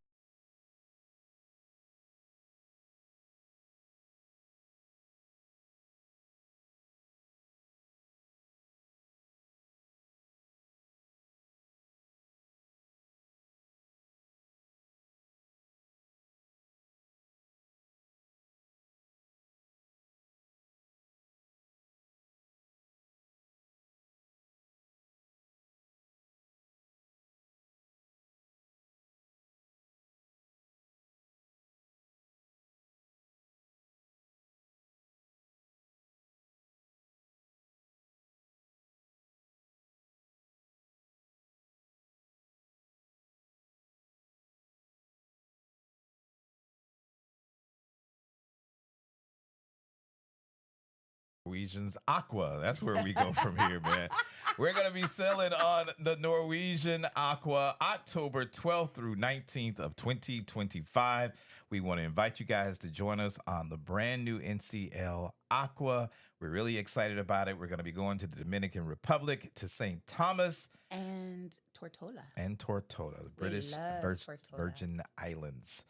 Norwegian's Aqua. That's where we go from here, man. We're going to be sailing on the Norwegian Aqua October 12th through 19th of 2025. We want to invite you guys to join us on the brand new NCL Aqua. We're really excited about it. We're going to be going to the Dominican Republic, to St. Thomas, And Tortola. the British love Tortola. Virgin Islands.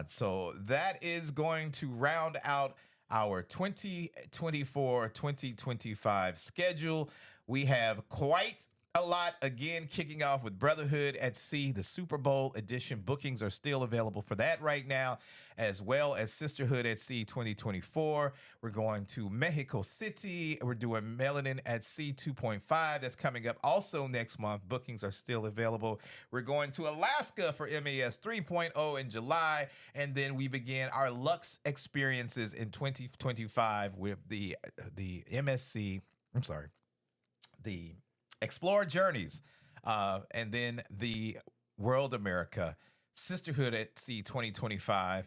So that is going to round out our 2024-2025 schedule. We have quite a lot again kicking off with Brotherhood at Sea, the Super Bowl edition. Bookings are still available for that right now, as well as Sisterhood at Sea 2024. We're going to Mexico City. We're doing Melanin at Sea 2.5. That's coming up also next month. Bookings are still available. We're going to Alaska for MAS 3.0 in July. And then we begin our Lux experiences in 2025 with the MSC, the Explore Journeys, and then the World America, Sisterhood at Sea 2025,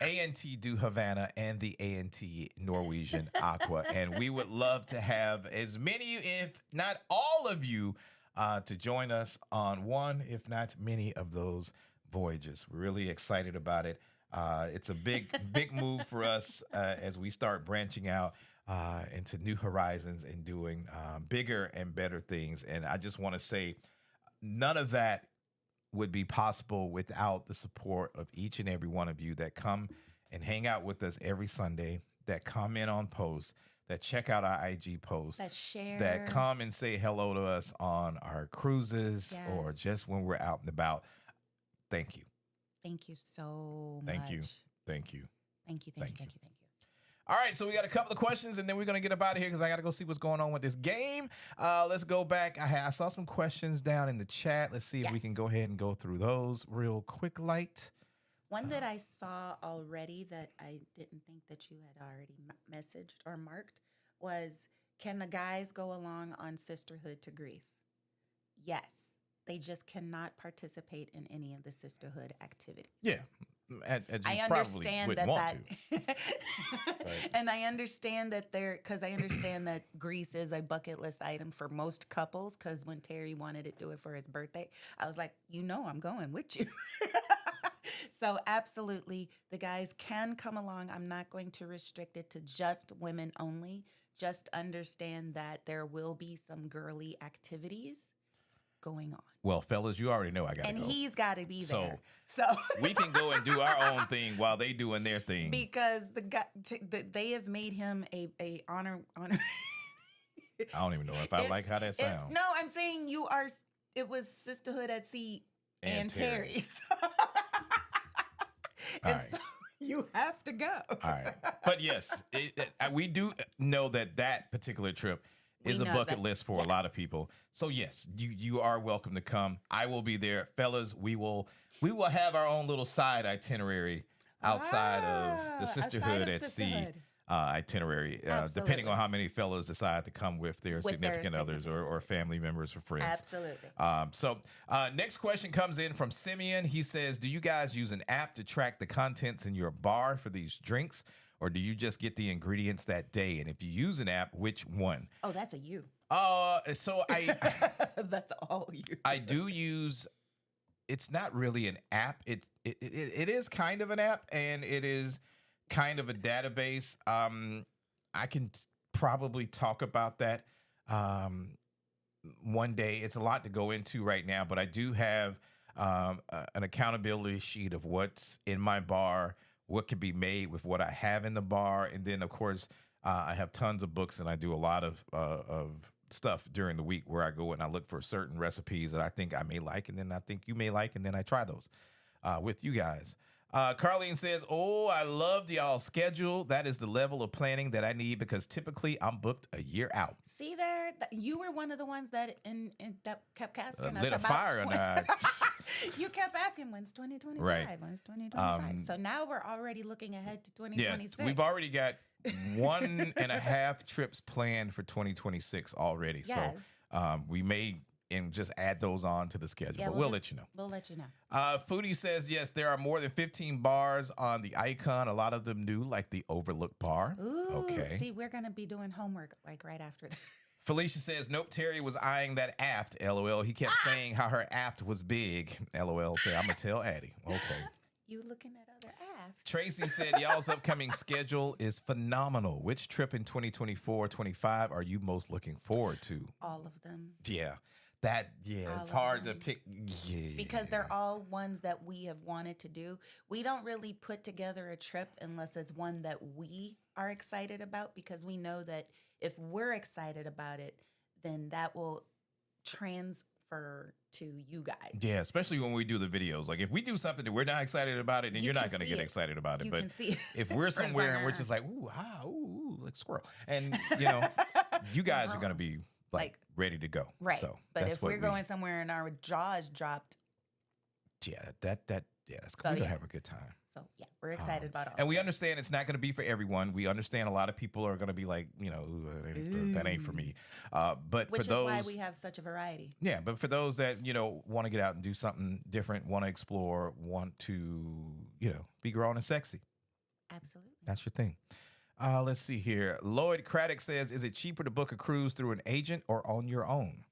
A&T Do Havana, and the A&T Norwegian Aqua. And we would love to have as many, if not all of you, to join us on one, if not many of those voyages. We're really excited about it. It's a big move for us as we start branching out into new horizons and doing bigger and better things. And I just want to say none of that would be possible without the support of each and every one of you that come and hang out with us every Sunday, that comment on posts, that check out our IG posts, That share. that come and say hello to us on our cruises or Yes. just when we're out and about. Thank you. Thank you so much. Thank you. Thank you. Thank you. Thank you. All right, so we got a couple of questions, and then we're going to get up out of here because I got to go see what's going on with this game. Let's go back. I saw some questions down in the chat. Let's see if we Yes. can go ahead and go through those real quick light. One that I saw already that I didn't think that you had already messaged or marked was, can the guys go along on Sisterhood to Greece? Yes. They just cannot participate in any of the sisterhood activities. Yeah, as I you probably understand wouldn't want to. and I understand that because I understand that Greece is a bucket list item for most couples. Because when Terry wanted to do it for his birthday, I was like, I'm going with you. So absolutely, the guys can come along. I'm not going to restrict it to just women only. Just understand that there will be some girly activities going on. Well, fellas, you already know I got to And go. he's got to be there. So we can go and do our own thing while they doing their thing. Because they have made him a honor. I don't even know if I like how that sounds. No, I'm saying it was Sisterhood at Sea and Terry's. And so you have to go. All right. But yes, we do know that particular trip is a bucket list for a lot of people. So yes, you are welcome to come. I will be there. Fellas, we will have our own little side itinerary outside of the Sisterhood at Sea itinerary, depending on how many fellas decide to come with their significant others or family members or friends. Absolutely. So next question comes in from Simeon. He says, do you guys use an app to track the contents in your bar for these drinks? Or do you just get the ingredients that day? And if you use an app, which one? Oh, that's a you. So I that's all you. I do use. It's not really an app. It is kind of an app, and it is kind of a database. I can probably talk about that one day. It's a lot to go into right now, but I do have an accountability sheet of what's in my bar, what can be made with what I have in the bar. And then, of course, I have tons of books, and I do a lot of stuff during the week where I go and I look for certain recipes that I think I may like, and then I think you may like, and then I try those with you guys. Carlene says, oh, I loved y'all's schedule. That is the level of planning that I need because typically I'm booked a year out. See there? You were one of the ones that that kept asking us lit a about fire in our... You kept asking, when's 2025? Right. When's 2025? So now we're already looking ahead to 2026. Yeah, we've already got 1.5 trips planned for 2026 already. Yes. So we may just add those on to the schedule, but we'll let you know. We'll let you know. Foodie says, yes, there are more than 15 bars on the icon. A lot of them new, like the Overlook Bar. Ooh, okay. See, we're going to be doing homework like right after that. Felicia says, nope, Terry was eyeing that aft, LOL. He kept saying how her aft was big, LOL. Say, I'm going to tell Addy. Okay. You looking at other afts. Tracy said, y'all's upcoming schedule is phenomenal. Which trip in 2024-25 are you most looking forward to? All of them. Yeah. It's hard to pick. Yeah. Because they're all ones that we have wanted to do. We don't really put together a trip unless it's one that we are excited about, because we know that if we're excited about it, then that will transfer to you guys. Yeah, especially when we do the videos. Like if we do something that we're not excited about it, then you're not going to get excited about it. You but can see it. If we're somewhere and we're just like, ooh, like squirrel. And, you guys are going to be like ready to go. Right. So but if we're going somewhere and our jaws dropped. Yeah, that's cool. We're going to have a good time. So, yeah, we're excited about all and we understand it's not going to be for everyone. We understand a lot of people are going to be like, that ain't for me. But Which for those, is why we have such a variety. Yeah, but for those that, want to get out and do something different, want to explore, want to, be grown and sexy. Absolutely. That's your thing. Let's see here. Lloyd Craddock says, is it cheaper to book a cruise through an agent or on your own?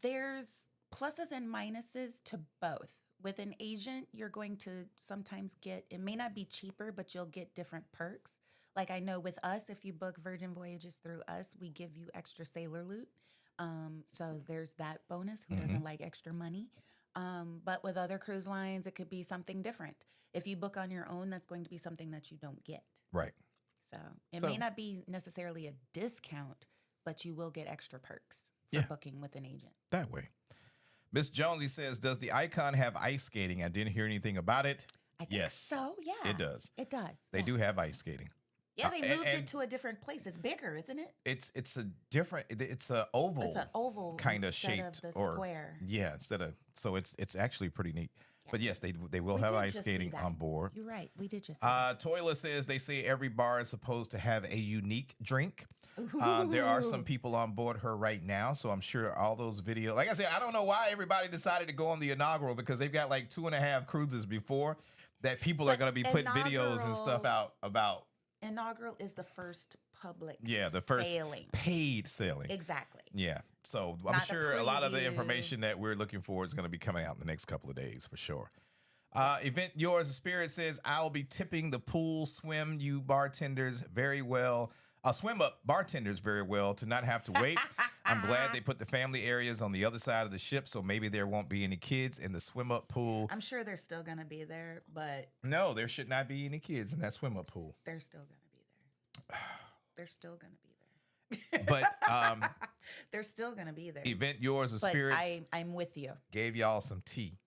There's pluses and minuses to both. With an agent, you're going to sometimes it may not be cheaper, but you'll get different perks. Like I know with us, if you book Virgin Voyages through us, we give you extra sailor loot. So there's that bonus. Who doesn't like extra money? But with other cruise lines, it could be something different. If you book on your own, that's going to be something that you don't get. Right. So it may not be necessarily a discount, but you will get extra perks for booking with an agent. That way. Miss Jonesy says, does the icon have ice skating? I didn't hear anything about it. I think so, yeah. It does. It does. They do have ice skating. Yeah, they moved it to a different place. It's bigger, isn't it? It's a different. It's an oval. It's an oval kind of shaped of the square. Yeah, so it's actually pretty neat. But yes, they will We have did ice just see skating that. on board. You're right. We did just see that. Toilet says they say every bar is supposed to have a unique drink. There are some people on board her right now, so I'm sure all those videos. Like I said, I don't know why everybody decided to go on the inaugural because they've got like 2.5 cruises before that people are going to be putting videos and stuff out about. Inaugural is the first public The first sailing. paid sailing. Exactly. Yeah. So I'm Not the sure a lot of the preview. information that we're looking for is going to be coming out in the next couple of days for sure. Event Yours Spirit says, I'll be tipping the pool swim you bartenders very well. Swim up bartenders very well to not have to wait. I'm glad they put the family areas on the other side of the ship, so maybe there won't be any kids in the swim up pool. I'm sure they're still going to be there, but No, there should not be any kids in that swim up pool. they're still going to be there. They're still going to be there. But They're still going to be there. Event Yours But Spirits I'm with you. gave y'all some tea.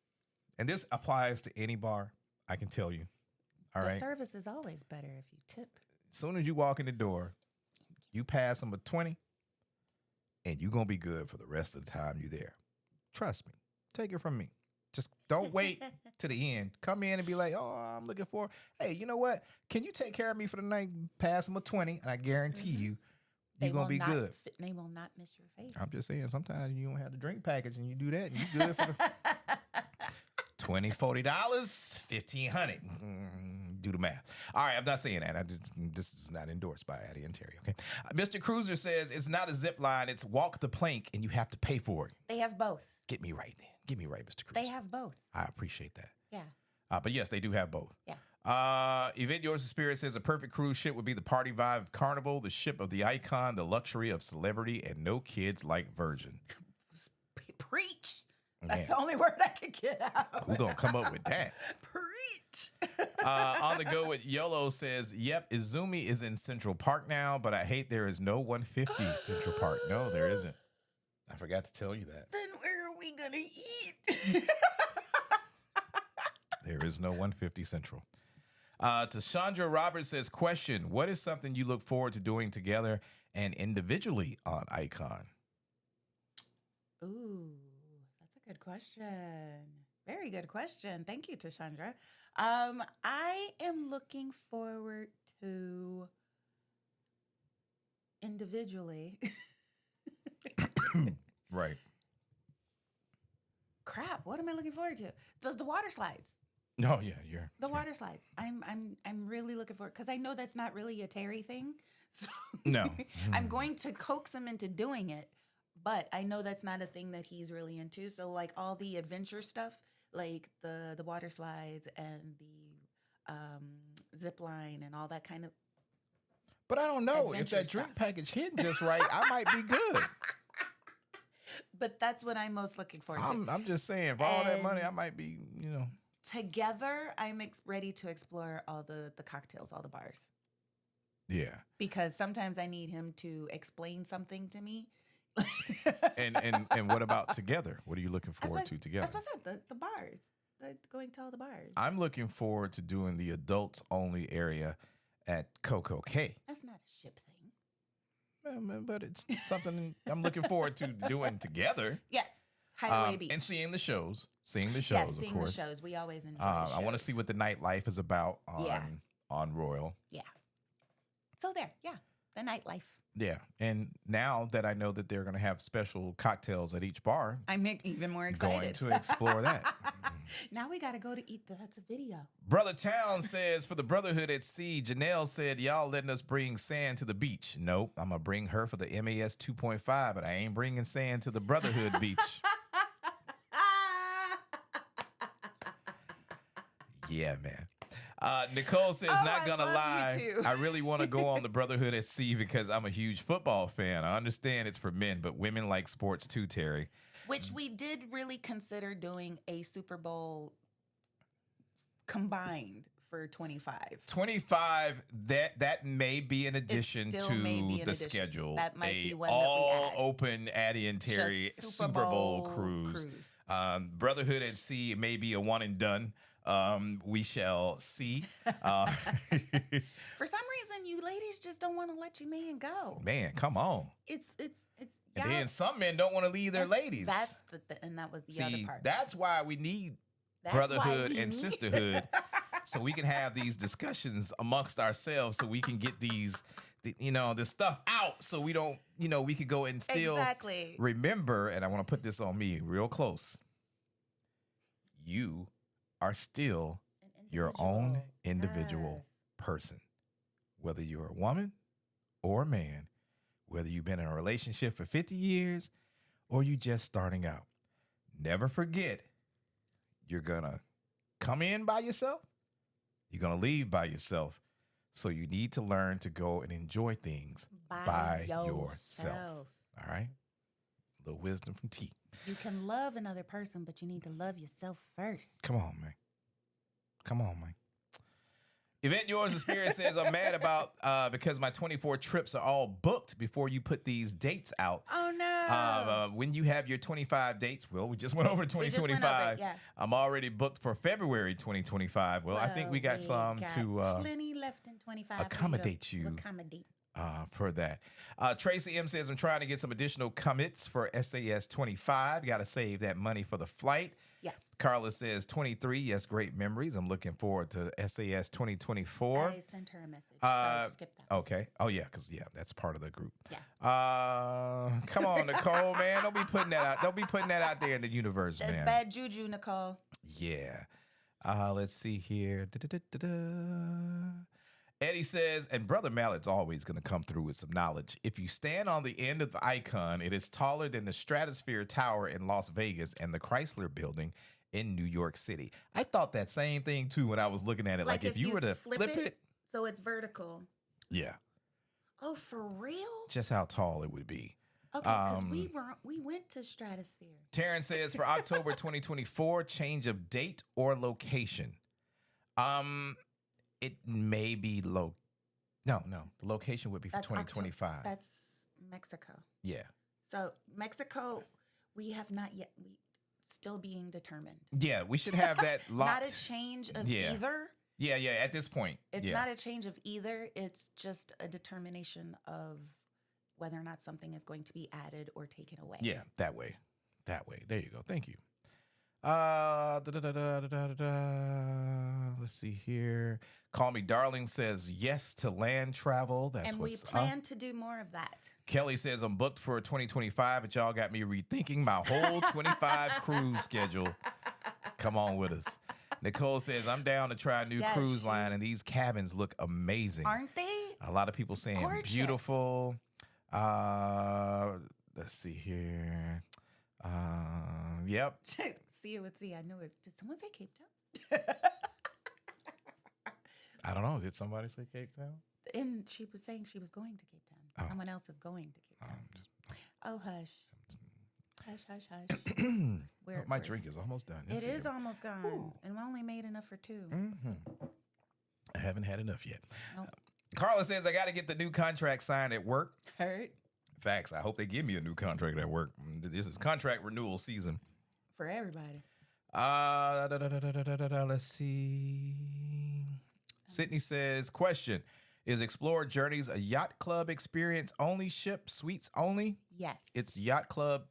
And this applies to any bar, I can tell you. All The right. service is always better if you tip. As soon as you walk in the door, you pass them a 20, and you're going to be good for the rest of the time you're there. Trust me. Take it from me. Just don't wait to the end. Come in and be like, oh, I'm looking for, hey, you know what? Can you take care of me for the night? Pass them a 20, and I guarantee you, you're going to be good. They will not miss your face. I'm just saying, sometimes you don't have the drink package, and you do that, and you good for the $20, $40, $1,500. Do the math. All right, I'm not saying that. This is not endorsed by Addy and Terry, okay? Mr. Cruiser says it's not a zip line, it's walk the plank, and you have to pay for it. They have both. Get me right then. Get me right, Mr. Cruiser. They have both. I appreciate that. Yeah. But yes, they do have both. Yeah. Event Yours Spirit says a perfect cruise ship would be the party vibe of Carnival, the ship of the icon, the luxury of celebrity, and no kids like Virgin. Preach. That's Man. the only word I could get out. Who's going to come up with that? Preach. On the go with YOLO says, yep, Izumi is in Central Park now, but I hate there is no 150 Central Park. No, there isn't. I forgot to tell you that. Then where are we going to eat? There is no 150 Central. Tashandra Roberts says, question, what is something you look forward to doing together and individually on Icon? Ooh, that's a good question. Very good question. Thank you, Tashandra. I am looking forward to individually. Right. Crap, what am I looking forward to? The water slides. No, yeah, you're The water slides. I'm really looking forward because I know that's not really a Terry thing. So No. I'm going to coax him into doing it, but I know that's not a thing that he's really into. So like all the adventure stuff, like the water slides and the zip line and all that kind of. But I don't know if Adventure that drink stuff. package hit just right. I might be good. But that's what I'm most looking forward to. I'm just saying, for all that money, I And- might be, Together, I'm ready to explore all the cocktails, all the bars. Yeah. Because sometimes I need him to explain something to me. And what about together? What are you looking forward to together? That's what I said, the bars. Going to all the bars. I'm looking forward to doing the adults only area at Coco K. That's not a ship thing. But it's something I'm looking forward to doing together. Yes. Hideaway Beach. And seeing the shows. Seeing the shows, yes, of seeing course. the shows. We always enjoy the I want to shows. see what the nightlife is about on Royal. Yeah. So there, yeah. The nightlife. Yeah. And now that I know that they're going to have special cocktails at each bar, I'm even more going excited. to explore that. Now we got to go to eat. That's a video. Brother Town says, for the Brotherhood at Sea, Janelle said, y'all letting us bring sand to the beach. Nope, I'm going to bring her for the MAS 2.5, but I ain't bringing sand to the Brotherhood beach. Yeah, man. Nicole says, not gonna lie, I really want to go on the Brotherhood at Sea because I'm a huge football fan. I understand it's for men, but women like sports too, Terry. Which we did really consider doing a Super Bowl combined for 25. 25, that may be an addition still to may be an the addition. schedule. That might a be one that we all add. open Addy and Terry Just Super Bowl cruise. Brotherhood at Sea may be a one and done. We shall see. For some reason, you ladies just don't want to let your man go. Man, come on. It's And then some men don't want to leave their ladies. That's and that was the other See, part. that's why we need That's why brotherhood we and meet. sisterhood, so we can have these discussions amongst ourselves, so we can get this stuff out, so we don't, we could go and still Exactly. remember. And I want to put this on me real close. You are still your own individual person, whether you're a woman or a man, whether you've been in a relationship for 50 years or you just starting out. Never forget, you're going to come in by yourself. You're going to leave by yourself. So you need to learn to go and enjoy things by yourself. All right? A little wisdom from T. You can love another person, but you need to love yourself first. Come on, man. Event Yours in Spirit says, I'm mad about because my 24 trips are all booked before you put these dates out. Oh, no. When you have your 25 dates, well, we just went over 2025. Yeah. I'm already booked for February 2025. Well, I think we got some to plenty left in 25. accommodate you. For that. Tracy M says, I'm trying to get some additional commits for SAS 25. Got to save that money for the flight. Yes. Carla says 23. Yes, great memories. I'm looking forward to SAS 2024. I sent her a message. So skip that. Okay. Oh, yeah, because, that's part of the group. Yeah. Come on, Nicole, man. Don't be putting that out. Don't be putting that out there in the universe, That's man. bad juju, Nicole. Yeah. Let's see here. Eddie says, and Brother Mallet's always going to come through with some knowledge. If you stand on the end of the icon, it is taller than the Stratosphere Tower in Las Vegas and the Chrysler Building in New York City. I thought that same thing, too, when I was looking at it. Like if you were to flip it. So it's vertical. Yeah. Oh, for real? Just how tall it would be. Okay, because we went to Stratosphere. Terrence says, for October 2024, change of date or location. It may be low. No. The location would be for 2025. That's Mexico. Yeah. So Mexico, we have not yet. We still being determined. Yeah, we should have that locked. Not a change of either. Yeah. At this point, it's not a change of either. It's just a determination of whether or not something is going to be added or taken away. Yeah, that way. There you go. Thank you. Let's see here. Call Me Darling says yes to land travel. That's and what's we plan to do more of that. Kelly says I'm booked for 2025, but y'all got me rethinking my whole 25 cruise schedule. Come on with us. Nicole says I'm down to try a new cruise line, and these cabins look amazing. Aren't they? A lot of people saying gorgeous. Beautiful. Let's see here. Yep. See it with Z. I know it's. Did someone say Cape Town? I don't know. Did somebody say Cape Town? And she was saying she was going to Cape Town. Oh. Someone else is going to Cape Town. Hush. Hush. My drink is almost done. It is almost gone. Ooh. And we only made enough for two. Mm-hmm. I haven't had enough yet. Nope. Carla says I got to get the new contract signed at work. Heard. Facts. I hope they give me a new contract at work. This is contract renewal season. For everybody. Let's see. Sydney says, question, is Explorer Journeys a yacht club experience only ship, suites only? Yes. It's Yacht Club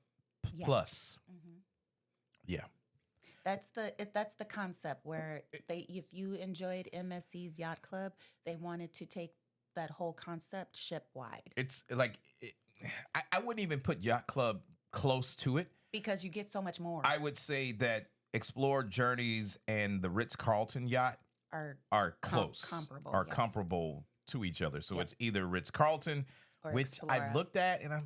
Plus. Mm-hmm. Yeah. That's the concept where if you enjoyed MSC's Yacht Club, they wanted to take that whole concept ship wide. It's like, I wouldn't even put Yacht Club close to it. Because you get so much more. I would say that Explorer Journeys and the Ritz-Carlton yacht are close. Comparable. Comparable to each other. So it's either Ritz-Carlton, which Explorer. I've looked at and I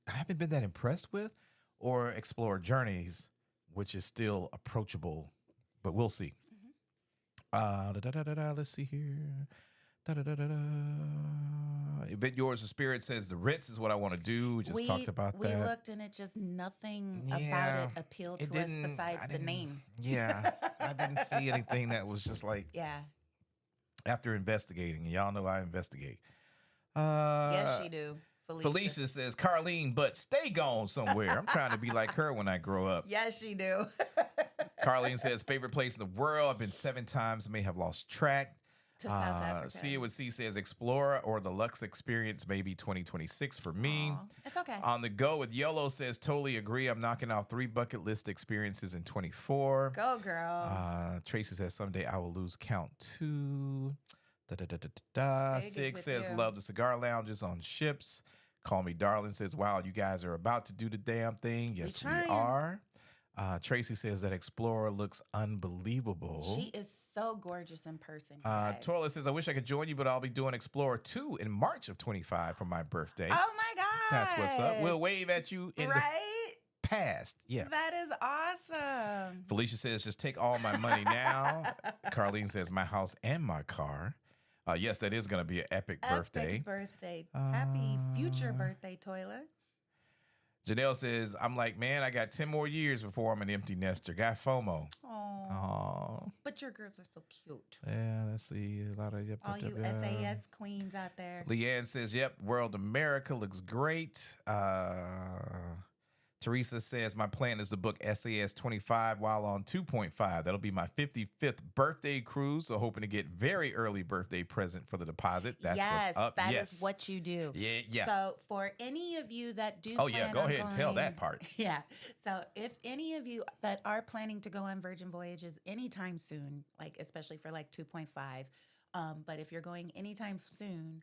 haven't been that impressed with, or Explorer Journeys, which is still approachable, but we'll see. Mm-hmm. Let's see here. Event Yours the Spirit says the Ritz is what I want to do. We just talked about that. We looked and it just nothing about it appealed to us besides the name. Yeah. I didn't see anything that was just like, after investigating, and y'all know I investigate. Yes, she do. Felicia says, Carlene, but stay gone somewhere. I'm trying to be like her when I grow up. Yes, she do. Carlene says, favorite place in the world. I've been 7 times. I may have lost track. To South Africa. See It With C says Explorer or the Lux Experience, maybe 2026 for me. Aw, it's okay. On the Go with YOLO says, totally agree. I'm knocking off 3 bucket list experiences in 24. Go, girl. Tracy says, someday I will lose count too. Sig says, love the cigar lounges on ships. Call Me Darling says, wow, you guys are about to do the damn thing. Yes, we are. Tracy says that Explorer looks unbelievable. She is so gorgeous in person. Toilet says, I wish I could join you, but I'll be doing Explorer 2 in March of 25 for my birthday. Oh my God. That's what's up. We'll wave at you in the past. Yeah. That is awesome. Felicia says, just take all my money now. Carlene says, my house and my car. Yes, that is going to be an epic birthday. Happy future birthday, Toilet. Janelle says, I'm like, man, I got 10 more years before I'm an empty nester. Got FOMO. Oh. But your girls are so cute. Yeah, let's see. A lot of all you SAS queens out there. Leanne says, yep, World America looks great. Teresa says, my plan is to book SAS 25 while on 2.5. That'll be my 55th birthday cruise. So hoping to get very early birthday present for the deposit. That's what's up. That is what you do. Yeah. So for any of you that do go ahead and tell that part. Yeah. So if any of you that are planning to go on Virgin Voyages anytime soon, like especially for like 2.5, but if you're going anytime soon,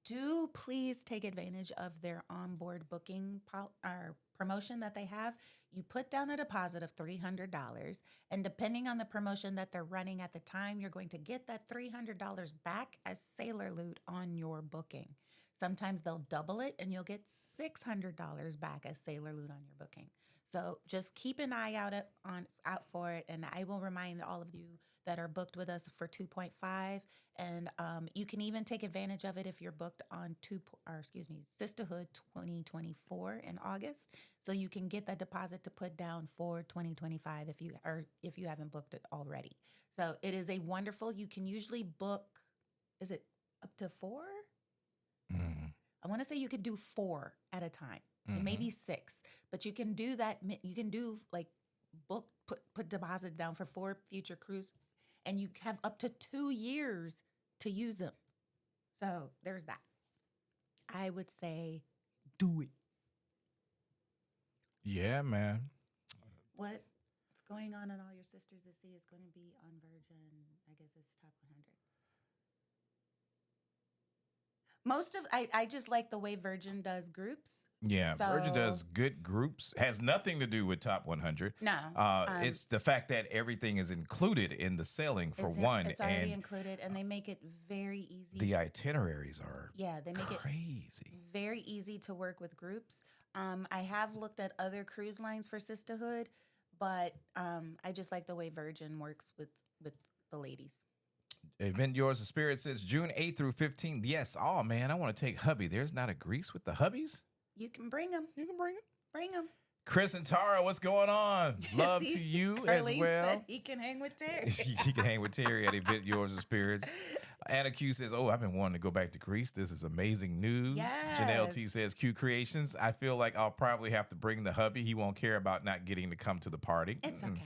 do please take advantage of their onboard booking or promotion that they have. You put down a deposit of $300, and depending on the promotion that they're running at the time, you're going to get that $300 back as sailor loot on your booking. Sometimes they'll double it, and you'll get $600 back as sailor loot on your booking. So just keep an eye out for it, and I will remind all of you that are booked with us for 2.5, and you can even take advantage of it if you're booked on Sisterhood 2024 in August. So you can get that deposit to put down for 2025 if you haven't booked it already. So it is a wonderful. You can usually book. Is it up to 4? Mm-hmm. I want to say you could do 4 at a time, maybe 6, but you can do that. You can do like book put deposit down for 4 future cruises. And you have up to 2 years to use them. So there's that. I would say do it. Yeah, man. What's going on in All Your Sisters at Sea is going to be on Virgin. I guess it's top 100. I just like the way Virgin does groups. Yeah, Virgin does good groups. Has nothing to do with Top 100. No. It's the fact that everything is included in the sailing for one. It's already included, and they make it very easy. The itineraries are they make crazy. It very easy to work with groups. I have looked at other cruise lines for Sisterhood, but I just like the way Virgin works with the ladies. Event Yours the Spirit says June 8th through 15th. Yes. Oh, man, I want to take hubby. There's not a Greece with the hubbies? You can bring them. You can bring them. Bring them. Chris and Tara, what's going on? Love to you Carlene as well. Said he can hang with Terry. He can hang with Terry at Event Yours the Spirits. Anna Q says, oh, I've been wanting to go back to Greece. This is amazing news. Yes. Janelle T says, Q Creations. I feel like I'll probably have to bring the hubby. He won't care about not getting to come to the party. It's okay.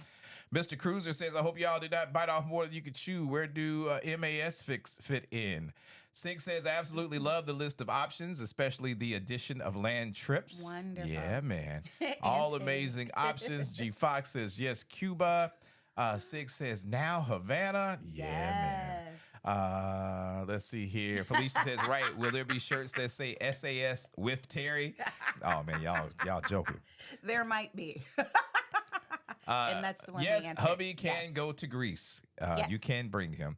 Mr. Cruiser says, I hope y'all did not bite off more than you could chew. Where do MAS fit in? Sig says, I absolutely love the list of options, especially the addition of land trips. Wonderful. Yeah, man. All amazing options. G Fox says, yes, Cuba. Sig says, now Havana. Yeah, man. Let's see here. Felicia says, right, will there be shirts that say SAS with Terry? Oh, man, y'all joking. There might be. And that's the one. Yes, hubby can go to Greece. Yes. You can bring him.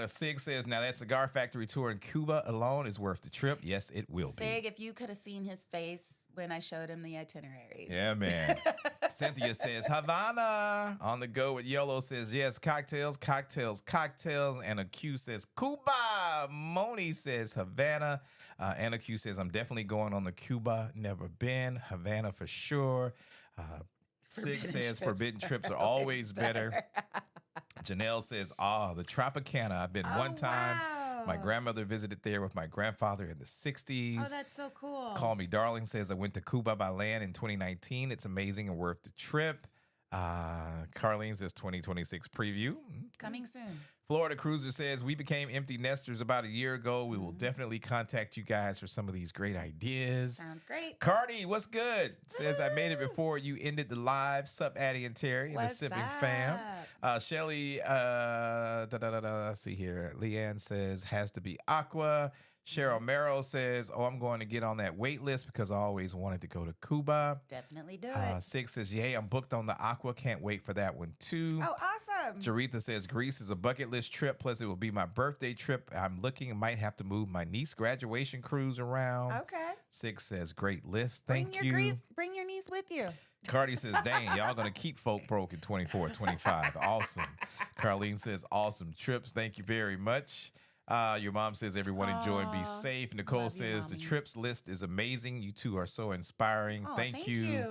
Sig says, now that cigar factory tour in Cuba alone is worth the trip. Yes, it will be. Sig, if you could have seen his face when I showed him the itinerary. Yeah, man. Cynthia says, Havana. On the Go with Yellow says, yes, cocktails. Anna Q says, Cuba. Moni says, Havana. Anna Q says, I'm definitely going on the Cuba. Never been. Havana for sure. Sig says, forbidden trips are always better. Janelle says, the Tropicana. I've been one time. Wow. My grandmother visited there with my grandfather in the 60s. Oh, that's so cool. Call Me Darling says, I went to Cuba by land in 2019. It's amazing and worth the trip. Carlene says 2026 preview. Coming soon. Florida Cruiser says, we became empty nesters about a year ago. We will definitely contact you guys for some of these great ideas. Sounds great. Cardi, what's good? Says, I made it before you ended the live. Sup, Addy and Terry and the sibling fam. Shelly, let's see here. Leanne says, has to be Aqua. Cheryl Merrill says, I'm going to get on that wait list because I always wanted to go to Cuba. Definitely do it. Six says, yay, I'm booked on the Aqua. Can't wait for that one, too. Oh, awesome. Jaretha says, Greece is a bucket list trip. Plus, it will be my birthday trip. I'm looking, might have to move my niece graduation cruise around. Okay. Six says, great list. Thank you. Bring your niece with you. Cardi says, dang, y'all going to keep folk broke in 24, 25. Awesome. Carlene says, awesome trips. Thank you very much. Your mom says, everyone enjoy and be safe. Nicole says, the trips list is amazing. You two are so inspiring. Thank you.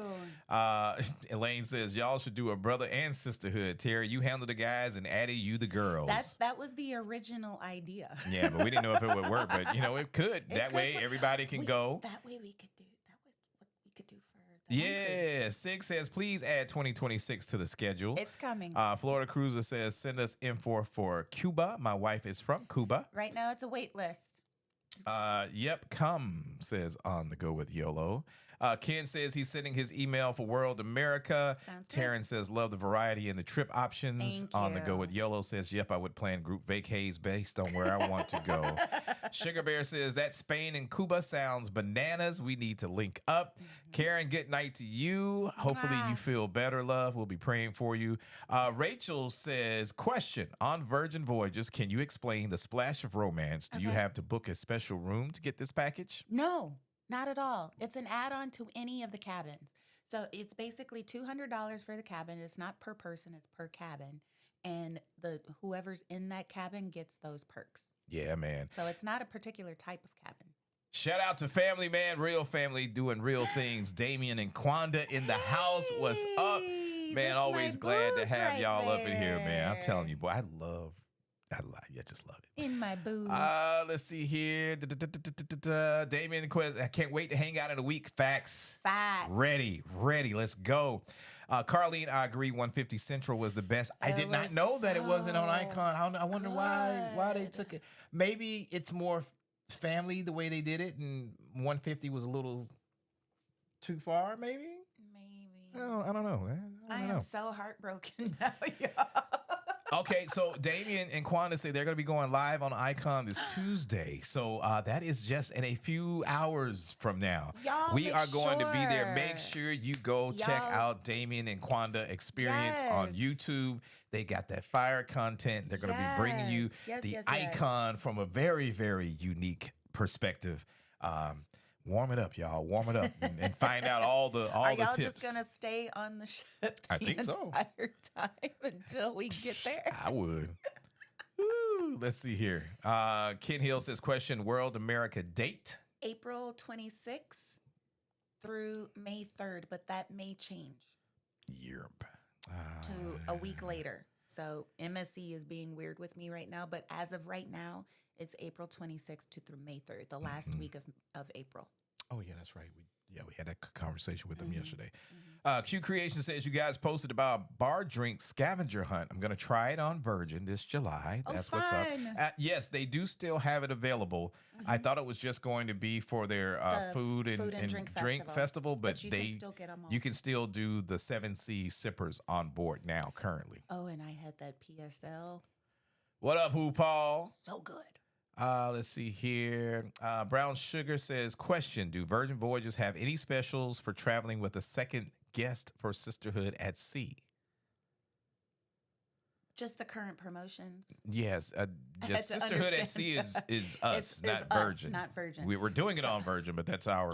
Elaine says, y'all should do a brother and sisterhood. Terry, you handle the guys, and Addy, you the girls. That was the original idea. Yeah, but we didn't know if it would work. But, it could. That way, everybody can go. That way we could do. That was what we could do for Yeah, Six says, please add 2026 to the schedule. It's coming. Florida Cruiser says, send us info for Cuba. My wife is from Cuba. Right now, it's a wait list. Yep, come, says On the Go with YOLO. Ken says he's sending his email for World America. Sounds good. Taryn says, love the variety and the trip options. Thank On the Go you. with YOLO says, yep, I would plan group vacays based on where I want to go. Sugar Bear says, that Spain and Cuba sounds bananas. We need to link up. Karen, good night to you. Hopefully you feel better, love. We'll be praying for you. Rachel says, question, on Virgin Voyages, can you explain the splash of romance? Do you have to book a special room to get this package? No, not at all. It's an add-on to any of the cabins. So it's basically $200 for the cabin. It's not per person, it's per cabin. And whoever's in that cabin gets those perks. Yeah, man. So it's not a particular type of cabin. Shout out to family, man. Real family doing real things. Damien and Quanda in the house. What's up? Man, always glad to have y'all up in here, man. I'm telling you, boy, I just love it. In my booth. Let's see here. Damien Quest, I can't wait to hang out in a week. Facts. Ready. Let's go. Carlene, I agree. 150 Central was the best. I did not know that it wasn't on Icon. I wonder why they took it. Maybe it's more family the way they did it, and 150 was a little too far. Maybe. I don't know. I am so heartbroken now, y'all. Okay, so Damien and Quanda say they're going to be going live on Icon this Tuesday. So that is just in a few hours from now. Y'all we are going to be there. Make sure you go check out Damien and Quanda Experience on YouTube. They got that fire content. They're going to be bringing you the Icon from a very, very unique perspective. Warm it up, y'all. Warm it up and find out all the tips. Are y'all just gonna stay on the ship I think so. entire time until we get there? I would. Woo, let's see here. Ken Hill says, question, World America date? April 26th through May 3rd, but that may change Europe. to a week later. So MSC is being weird with me right now, but as of right now, it's April 26th to through May 3rd, the last week of April. Oh, yeah, that's right. We had that conversation with them yesterday. Q Creation says, you guys posted about a bar drink scavenger hunt. I'm going to try it on Virgin this July. That's what's up. Yes, they do still have it available. I thought it was just going to be for their food and drink festival, but you can still get them all. You can still do the 7C sippers on board now currently. Oh, and I had that PSL. What up, Who Paul? So good. Let's see here. Brown Sugar says, question, do Virgin Voyages have any specials for traveling with a second guest for Sisterhood at Sea? Just the current promotions. Yes. Just Sisterhood at Sea is us, not Virgin. Not Virgin. We were doing it on Virgin, but that's our,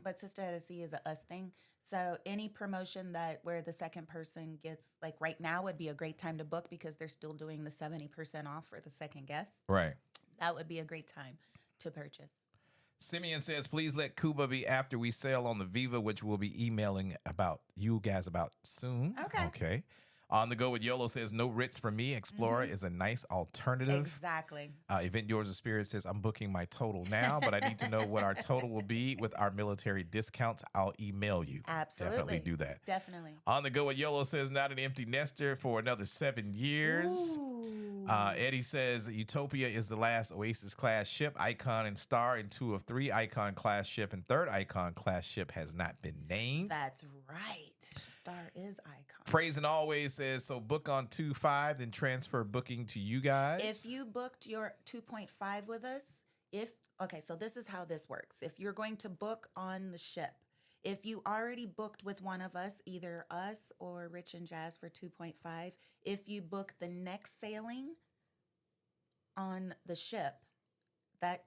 But Sisterhood at Sea is a us thing. So any promotion where the second person gets, like right now would be a great time to book because they're still doing the 70% off for the second guest. Right. That would be a great time to purchase. Simeon says, please let Cuba be after we sail on the Viva, which we'll be emailing about you guys about soon. Okay. On the Go with YOLO says, no Ritz for me. Explorer is a nice alternative. Exactly. Event Yours of Spirit says, I'm booking my total now, but I need to know what our total will be with our military discounts. I'll email you. Absolutely. Definitely do that. Definitely. On the Go with YOLO says, not an empty nester for another 7 years. Ooh. Eddie says, Utopia is the last Oasis class ship. Icon and Star in 2 of 3. Icon class ship and 3rd Icon class ship has not been named. That's right. Star is Icon. Praise and Always says, so book on 2.5, then transfer booking to you guys. If you booked your 2.5 with us, okay, so this is how this works. If you're going to book on the ship, if you already booked with one of us, either us or Rich and Jazz for 2.5, if you book the next sailing on the ship, that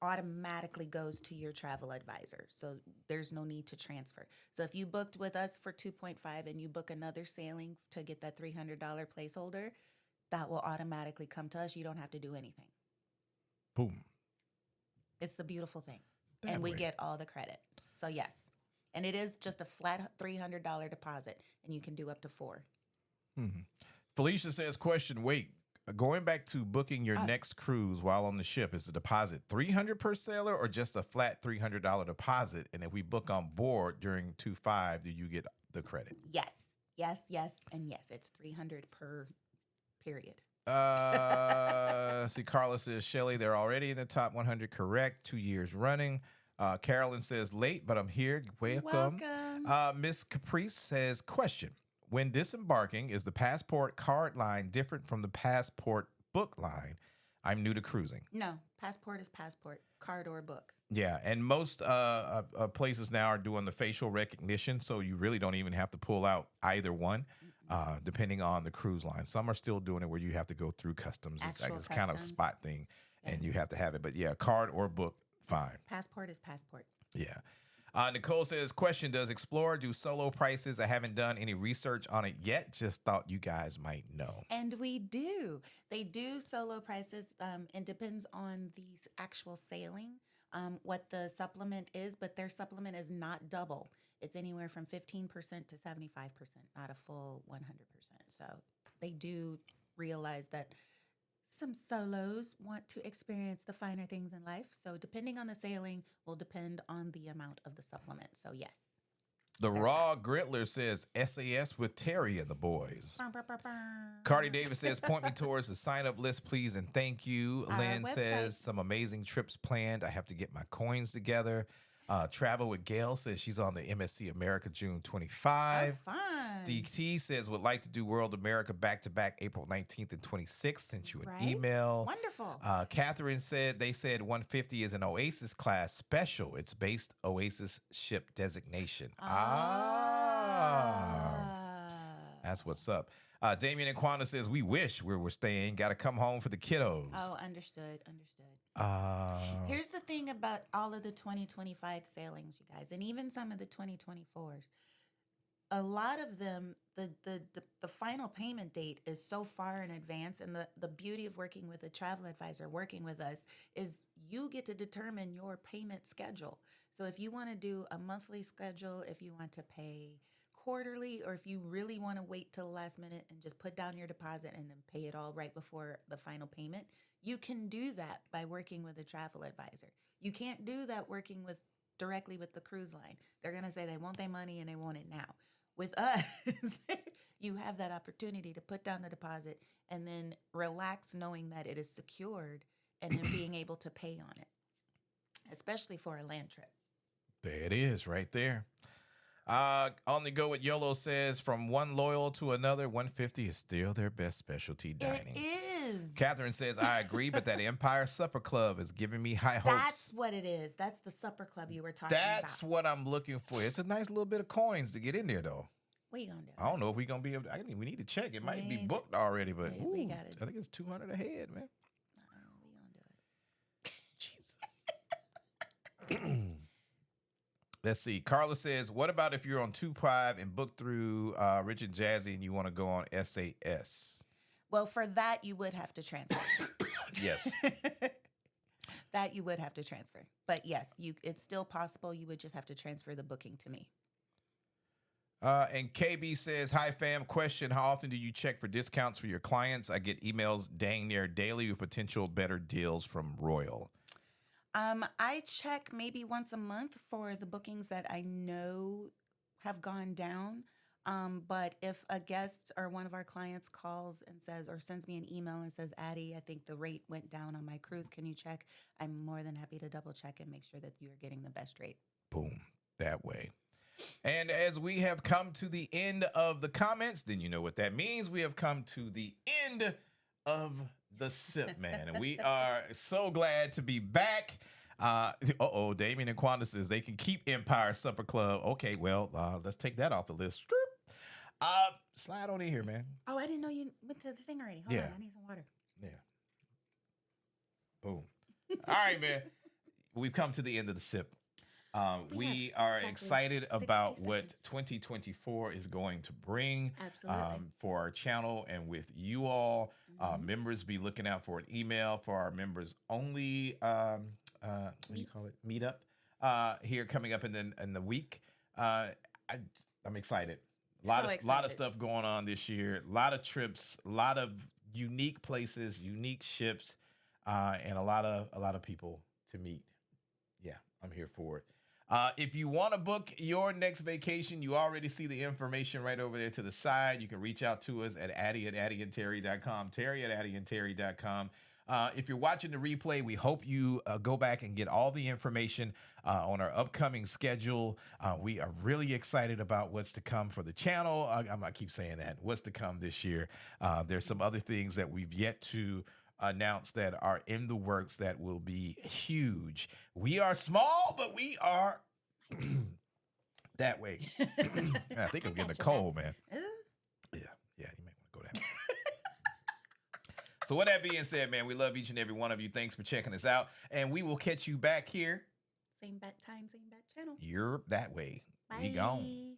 automatically goes to your travel advisor. So there's no need to transfer. So if you booked with us for 2.5 and you book another sailing to get that $300 placeholder, that will automatically come to us. You don't have to do anything. Boom. It's the beautiful thing. That and we way. get all the credit. So yes. And it is just a flat $300 deposit, and you can do up to 4. Felicia says, question, wait, going back to booking your next cruise while on the ship, is the deposit $300 per sailor or just a flat $300 deposit? And if we book on board during 2.5, do you get the credit? Yes, and yes. It's $300 per period. See, Carla says, Shelly, they're already in the top 100, correct, 2 years running. Carolyn says, late, but I'm here. Welcome. Miss Caprice says, question, when disembarking, is the passport card line different from the passport book line? I'm new to cruising. No, passport is passport, card or book. Yeah, and most places now are doing the facial recognition, so you really don't even have to pull out either one, depending on the cruise line. Some are still doing it where you have to go through customs. It's kind of a spot thing, and you have to have it. But yeah, card or book, fine. Passport is passport. Yeah. Nicole says, question, does Explorer do solo prices? I haven't done any research on it yet. Just thought you guys might know. And we do. They do solo prices. It depends on the actual sailing, what the supplement is, but their supplement is not double. It's anywhere from 15% to 75%, not a full 100%. So they do realize that some solos want to experience the finer things in life. So depending on the sailing will depend on the amount of the supplement. So yes. The Raw Gritler says SAS with Terry and the boys. Cardi Davis says, point me towards the sign-up list, please, and thank you. Lynn says, some amazing trips planned. I have to get my coins together. Travel with Gail says she's on the MSC America June 25. Oh, fun. DT says would like to do World America back-to-back April 19th and 26th. Sent you an email. Wonderful. Catherine said they said 150 is an Oasis class special. It's based Oasis ship designation. That's what's up. Damien and Quanda says we wish we were staying. Got to come home for the kiddos. Oh, understood. Here's the thing about all of the 2025 sailings, you guys, and even some of the 2024s. A lot of them, the final payment date is so far in advance, and the beauty of working with a travel advisor, working with us, is you get to determine your payment schedule. So if you want to do a monthly schedule, if you want to pay quarterly, or if you really want to wait till the last minute and just put down your deposit and then pay it all right before the final payment, you can do that by working with a travel advisor. You can't do that working directly with the cruise line. They're going to say they want their money and they want it now. With us, you have that opportunity to put down the deposit and then relax knowing that it is secured and then being able to pay on it, especially for a land trip. There it is right there. On the Go with YOLO says, from one loyal to another, 150 is still their best specialty dining. It is. Catherine says, I agree, but that Empire Supper Club is giving me high hopes. That's what it is. That's the supper club you were talking about. That's what I'm looking for. It's a nice little bit of coins to get in there, though. What you gonna do? I don't know if we're going to be able to. We need to check. It might be booked already, but we got it. I think it's 200 ahead, man. We gonna do it. Jesus. Let's see. Carla says, what about if you're on 2.5 and book through Rich and Jazzy and you want to go on SAS? Well, for that, you would have to transfer. Yes. That you would have to transfer. But yes, it's still possible. You would just have to transfer the booking to me. And KB says, "Hi fam, question: how often do you check for discounts for your clients? I get emails dang near daily with potential better deals from Royal." I check maybe once a month for the bookings that I know have gone down. But if a guest or one of our clients calls and says or sends me an email and says, Addy, I think the rate went down on my cruise. Can you check? I'm more than happy to double check and make sure that you're getting the best rate. Boom, that way. And as we have come to the end of the comments, then you know what that means. We have come to the end of the sip, man. And we are so glad to be back. Damien and Quanda says they can keep Empire Supper Club. Okay, well, let's take that off the list. Slide on in here, man. Oh, I didn't know you went to the thing already. Hold on, I need some water. Yeah. Boom. All right, man. We've come to the end of the sip. We are excited about what 2024 is going to bring for our channel and with you all. Members, be looking out for an email for our members only. What do you call it? Meetup here coming up in the week. I'm excited. A lot of stuff going on this year. A lot of trips. A lot of unique places, unique ships, and a lot of people to meet. Yeah, I'm here for it. If you want to book your next vacation, you already see the information right over there to the side. You can reach out to us at Addy@AddyandTerry.com, Terry@AddyandTerry.com. If you're watching the replay, we hope you go back and get all the information on our upcoming schedule. We are really excited about what's to come for the channel. I keep saying that. What's to come this year. There's some other things that we've yet to announce that are in the works that will be huge. We are small, but we are that way. I think I'm getting a cold, man. Yeah, you might want to go down. So with that being said, man, we love each and every one of you. Thanks for checking us out, and we will catch you back here. Same bat time, same bat channel. You're that way. Bye. We gone.